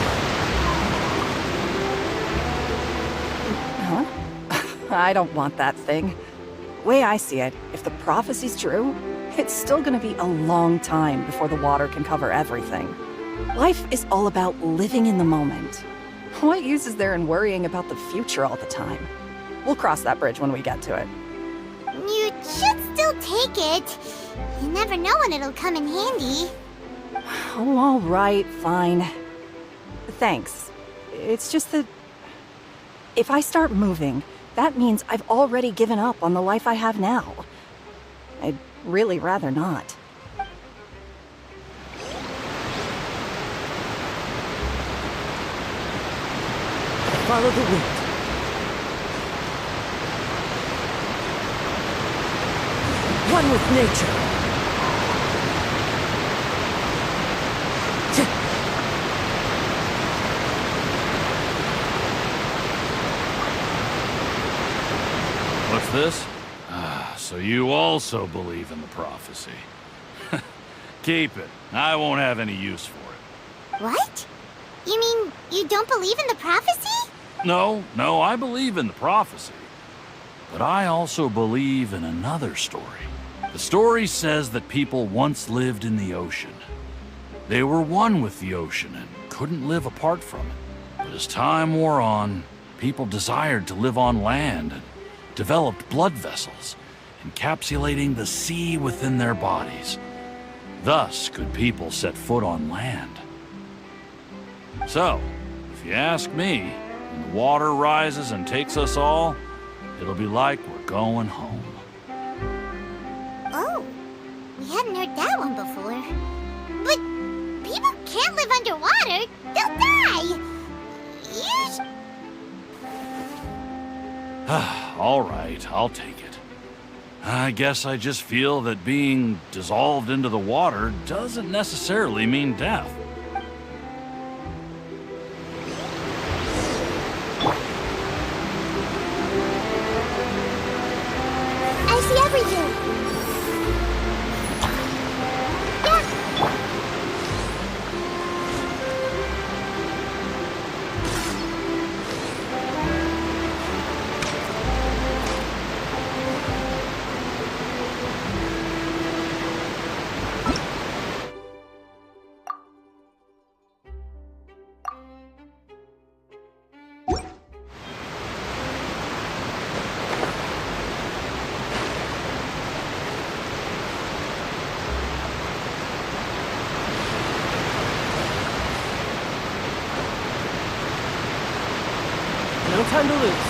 Huh? I don't want that thing. Way I see it, if the prophecy's true, it's still gonna be a long time before the water can cover everything. Life is all about living in the moment. What use is there in worrying about the future all the time? We'll cross that bridge when we get to it. You should still take it. You never know when it'll come in handy. Oh, all right, fine. Thanks. It's just that if I start moving, that means I've already given up on the life I have now. I'd really rather not. Follow the wind. One with nature. What's this? So you also believe in the prophecy. Keep it. I won't have any use for it. What? You mean you don't believe in the prophecy? No, I believe in the prophecy. But I also believe in another story. The story says that people once lived in the ocean. They were one with the ocean and couldn't live apart from it. But as time wore on, people desired to live on land and developed blood vessels, encapsulating the sea within their bodies. Thus could people set foot on land. So, if you ask me, when the water rises and takes us all, it'll be like we're going home. Oh, we hadn't heard that one before. But people can't live underwater. They'll die. All right, I'll take it. I guess I just feel that being dissolved into the water doesn't necessarily mean death. I see everything. No time to lose.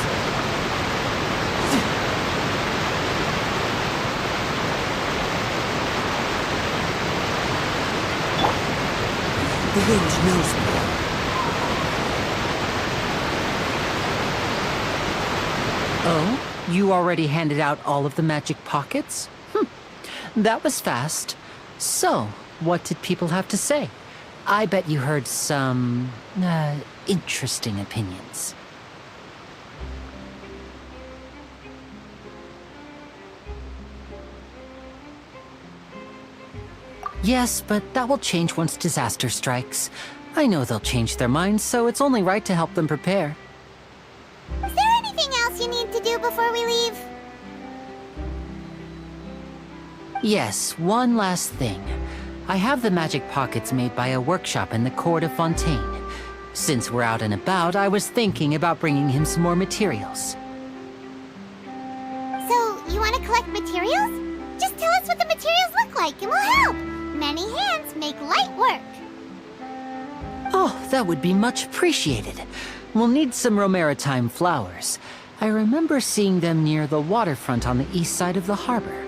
The wind knows me. Oh? You already handed out all of the magic pockets? That was fast. So, what did people have to say? I bet you heard some, interesting opinions. Yes, but that will change once disaster strikes. I know they'll change their minds, so it's only right to help them prepare. Is there anything else you need to do before we leave? Yes, one last thing. I have the magic pockets made by a workshop in the court of Fontaine. Since we're out and about, I was thinking about bringing him some more materials. So, you want to collect materials? Just tell us what the materials look like and we'll help. Many hands make light work. Oh, that would be much appreciated. We'll need some Romaritime flowers. I remember seeing them near the waterfront on the east side of the harbor.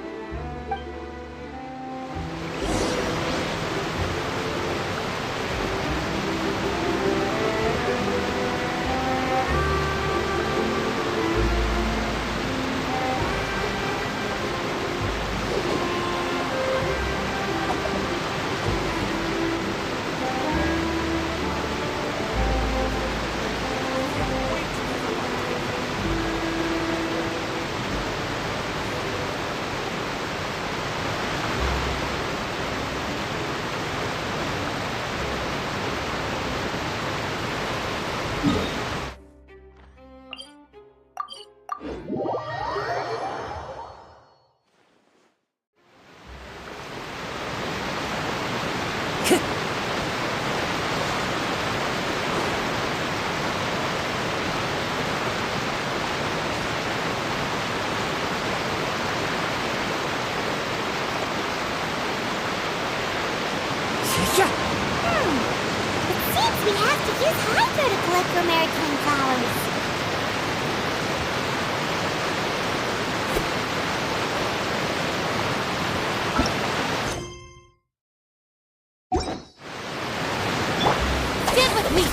It seems we have to use Hydro to collect Romaritime flowers. Get with me!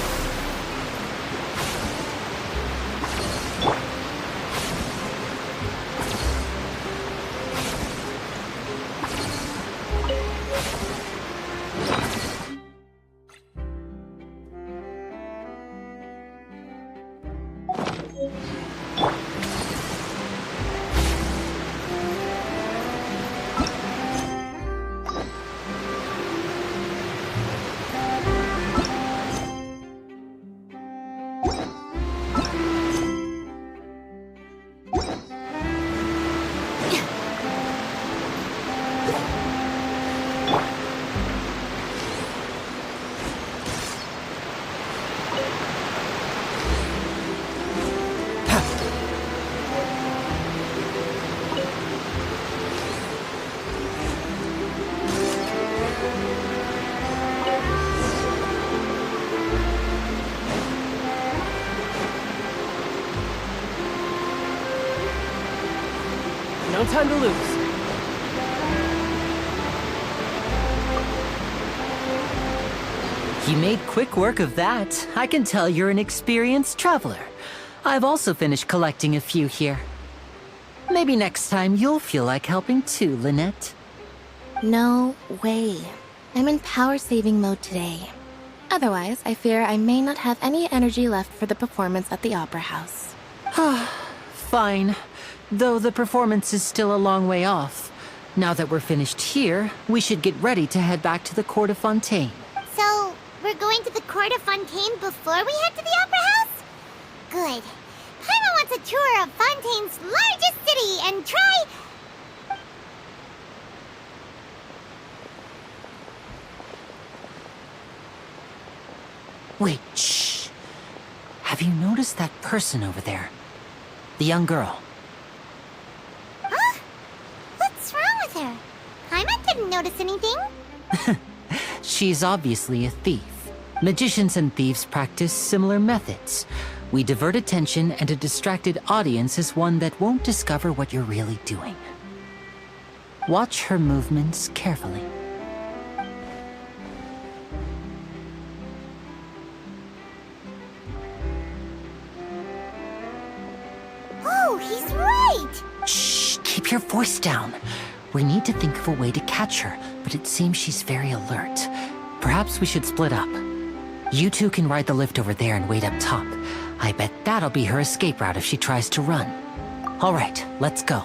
No time to lose. You made quick work of that. I can tell you're an experienced traveler. I've also finished collecting a few here. Maybe next time you'll feel like helping too, Lynette. No way. I'm in power-saving mode today. Otherwise, I fear I may not have any energy left for the performance at the Opera House. Fine. Though the performance is still a long way off. Now that we're finished here, we should get ready to head back to the court of Fontaine. So, we're going to the court of Fontaine before we head to the Opera House? Good. Paimon wants a tour of Fontaine's largest city and try... Wait, shh. Have you noticed that person over there? The young girl. Huh? What's wrong with her? Paimon didn't notice anything. She's obviously a thief. Magicians and thieves practice similar methods. We divert attention, and a distracted audience is one that won't discover what you're really doing. Watch her movements carefully. Oh, he's right! Shh, keep your voice down. We need to think of a way to catch her, but it seems she's very alert. Perhaps we should split up. You two can ride the lift over there and wait up top. I bet that'll be her escape route if she tries to run. All right, let's go.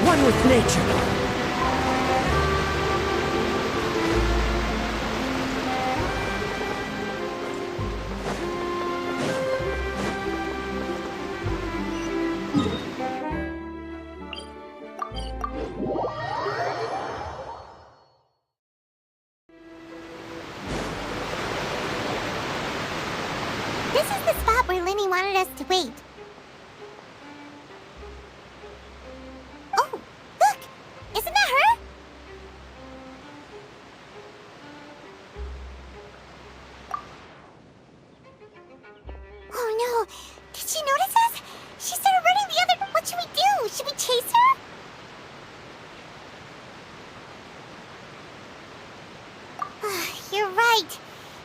One with nature. us to wait. Oh, look! Isn't that her? Oh no! Did she notice us? She started running the other... What should we do? Should we chase her? You're right.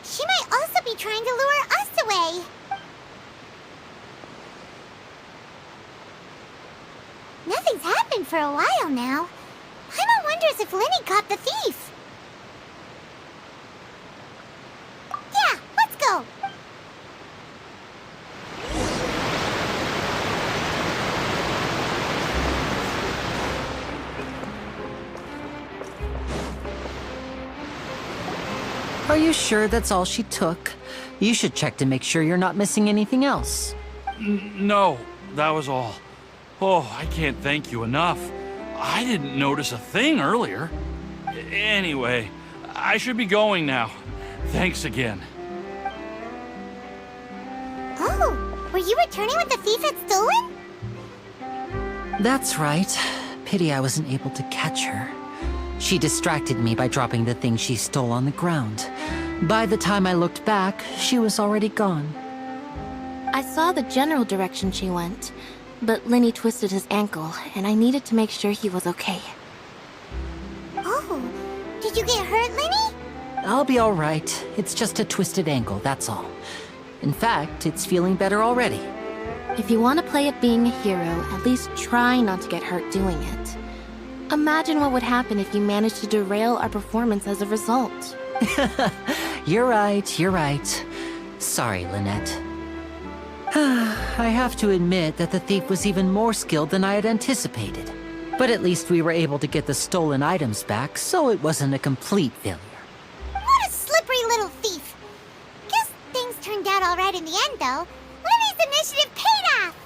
She might also be trying to lure us away. Nothing's happened for a while now. Paimon wonders if Lenny caught the thief. Yeah, let's go. Are you sure that's all she took? You should check to make sure you're not missing anything else. No, that was all. Oh, I can't thank you enough. I didn't notice a thing earlier. Anyway, I should be going now. Thanks again. Oh, were you returning what the thief had stolen? That's right. Pity I wasn't able to catch her. She distracted me by dropping the thing she stole on the ground. By the time I looked back, she was already gone. I saw the general direction she went, but Lenny twisted his ankle, and I needed to make sure he was okay. Oh, did you get hurt, Lenny? I'll be all right. It's just a twisted ankle, that's all. In fact, it's feeling better already. If you want to play at being a hero, at least try not to get hurt doing it. Imagine what would happen if you managed to derail our performance as a result. You're right, you're right. Sorry, Lynette. I have to admit that the thief was even more skilled than I had anticipated. But at least we were able to get the stolen items back, so it wasn't a complete failure. What a slippery little thief. Guess things turned out all right in the end, though. Lenny's initiative paid off.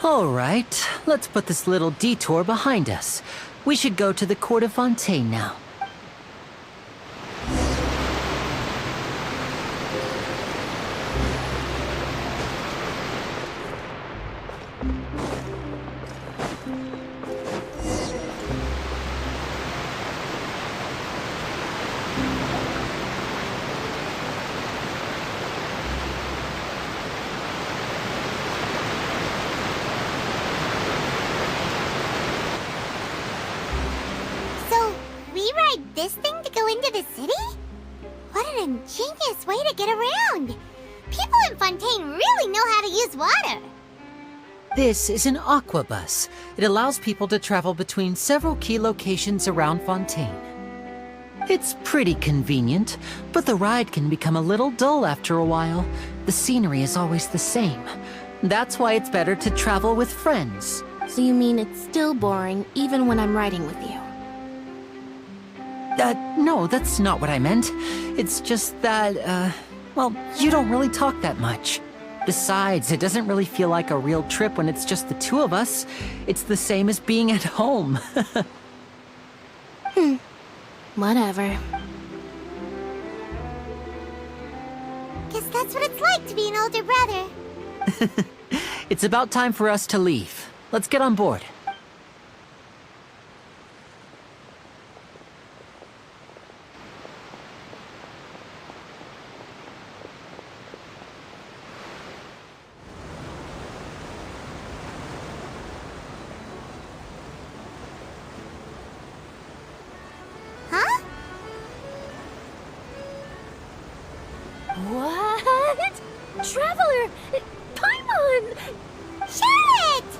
All right, let's put this little detour behind us. We should go to the court of Fontaine now. This thing to go into the city? What an ingenious way to get around! People in Fontaine really know how to use water! This is an aquabus. It allows people to travel between several key locations around Fontaine. It's pretty convenient, but the ride can become a little dull after a while. The scenery is always the same. That's why it's better to travel with friends. So you mean it's still boring even when I'm riding with you? No, that's not what I meant. It's just that, well, you don't really talk that much. Besides, it doesn't really feel like a real trip when it's just the two of us. It's the same as being at home. Whatever. Guess that's what it's like to be an older brother. It's about time for us to leave. Let's get on board. What? Traveler! Paimon! Charlotte!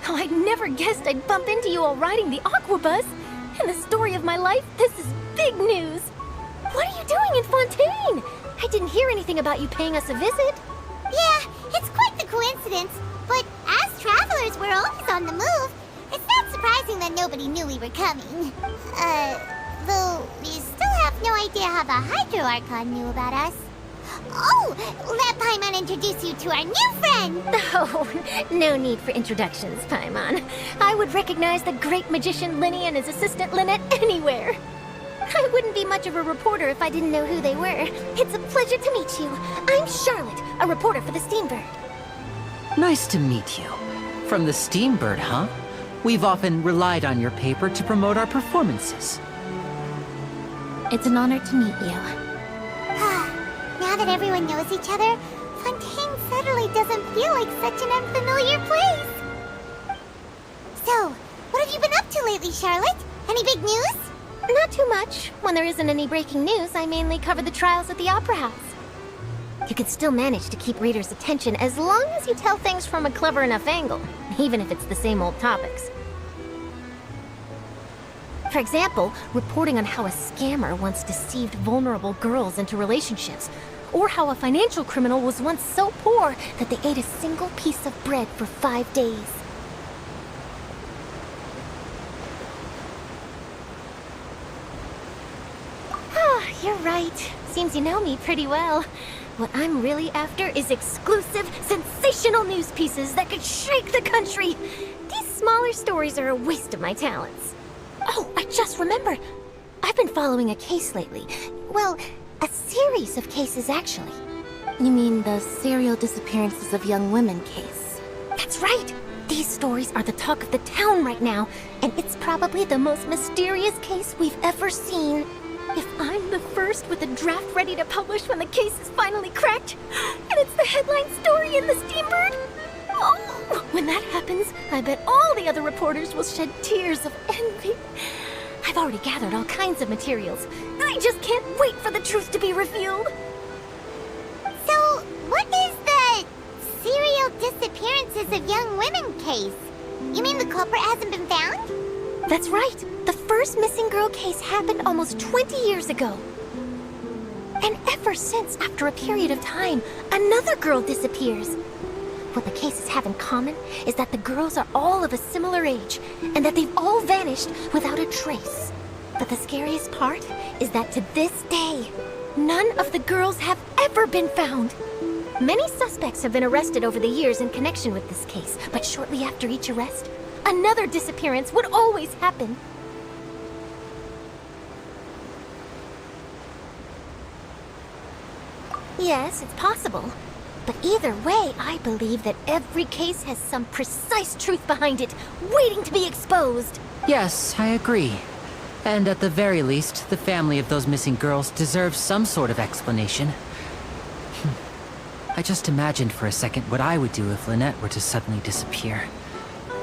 Oh, I never guessed I'd bump into you while riding the aquabus. In the story of my life, this is big news. What are you doing in Fontaine? I didn't hear anything about you paying us a visit. Yeah, it's quite the coincidence. But as travelers, we're always on the move. It's not surprising that nobody knew we were coming. Though we still have no idea how the Hydro Archon knew about us. Oh, let Paimon introduce you to our new friend! Oh, no need for introductions, Paimon. I would recognize the great magician Lenny and his assistant Lynette anywhere. I wouldn't be much of a reporter if I didn't know who they were. It's a pleasure to meet you. I'm Charlotte, a reporter for the Steambird. Nice to meet you. From the Steambird, huh? We've often relied on your paper to promote our performances. It's an honor to meet you. Now that everyone knows each other, Fontaine suddenly doesn't feel like such an unfamiliar place. So, what have you been up to lately, Charlotte? Any big news? Not too much. When there isn't any breaking news, I mainly cover the trials at the Opera House. You can still manage to keep readers' attention as long as you tell things from a clever enough angle, even if it's the same old topics. For example, reporting on how a scammer once deceived vulnerable girls into relationships, or how a financial criminal was once so poor that they ate a single piece of bread for 5 days. You're right. Seems you know me pretty well. What I'm really after is exclusive, sensational news pieces that could shake the country. These smaller stories are a waste of my talents. Oh, I just remembered. I've been following a case lately. Well, a series of cases, actually. You mean the serial disappearances of young women case? That's right! These stories are the talk of the town right now, and it's probably the most mysterious case we've ever seen. If I'm the first with a draft ready to publish when the case is finally cracked, and it's the headline story in the Steambird, oh, when that happens, I bet all the other reporters will shed tears of envy. I've already gathered all kinds of materials. I just can't wait for the truth to be revealed. So, what is the serial disappearances of young women case? You mean the culprit hasn't been found? That's right. The first missing girl case happened almost 20 years ago. And ever since, after a period of time, another girl disappears. What the cases have in common is that the girls are all of a similar age, and that they've all vanished without a trace. But the scariest part is that to this day, none of the girls have ever been found. Many suspects have been arrested over the years in connection with this case, but shortly after each arrest, another disappearance would always happen. Yes, it's possible. But either way, I believe that every case has some precise truth behind it, waiting to be exposed. Yes, I agree. And at the very least, the family of those missing girls deserves some sort of explanation. I just imagined for a second what I would do if Lynette were to suddenly disappear.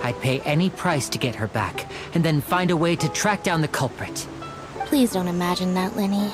I'd pay any price to get her back, and then find a way to track down the culprit. Please don't imagine that, Lenny.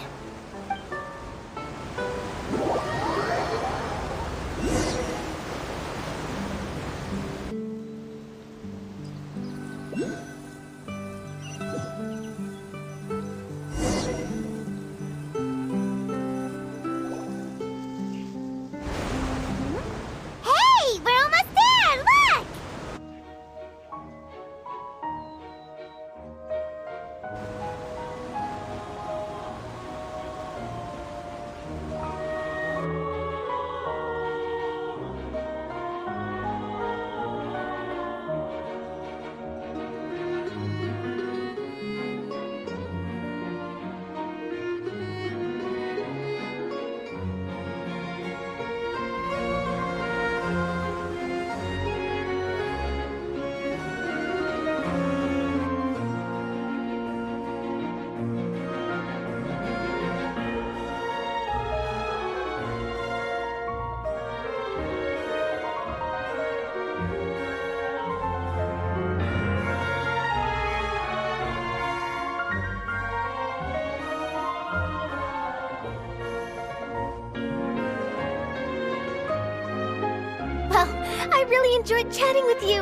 I really enjoyed chatting with you.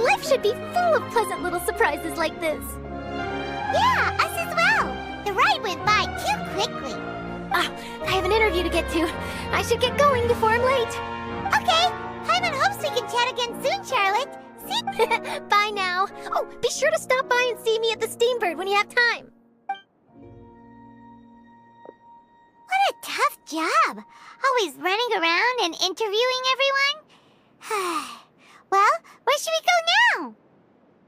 Life should be full of pleasant little surprises like this. Yeah, us as well. The ride went by too quickly. I have an interview to get to. I should get going before I'm late. Okay, Paimon hopes we can chat again soon, Charlotte. See? Bye now. Oh, be sure to stop by and see me at the Steambird when you have time. What a tough job. Always running around and interviewing everyone. Well, where should we go now?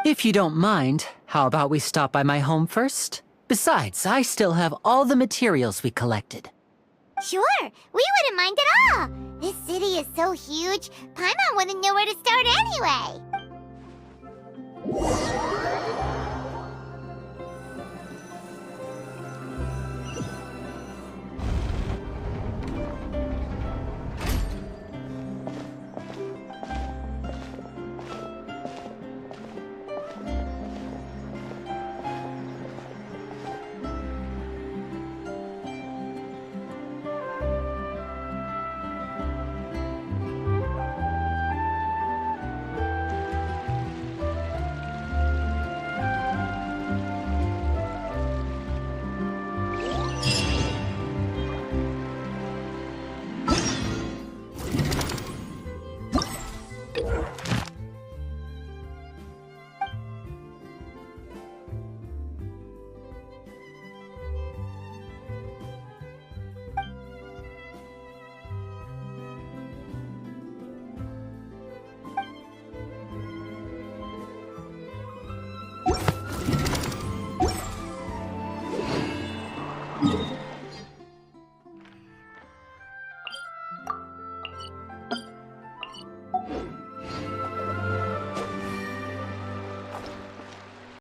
If you don't mind, how about we stop by my home first? Besides, I still have all the materials we collected. Sure, we wouldn't mind at all. This city is so huge, Paimon wouldn't know where to start anyway.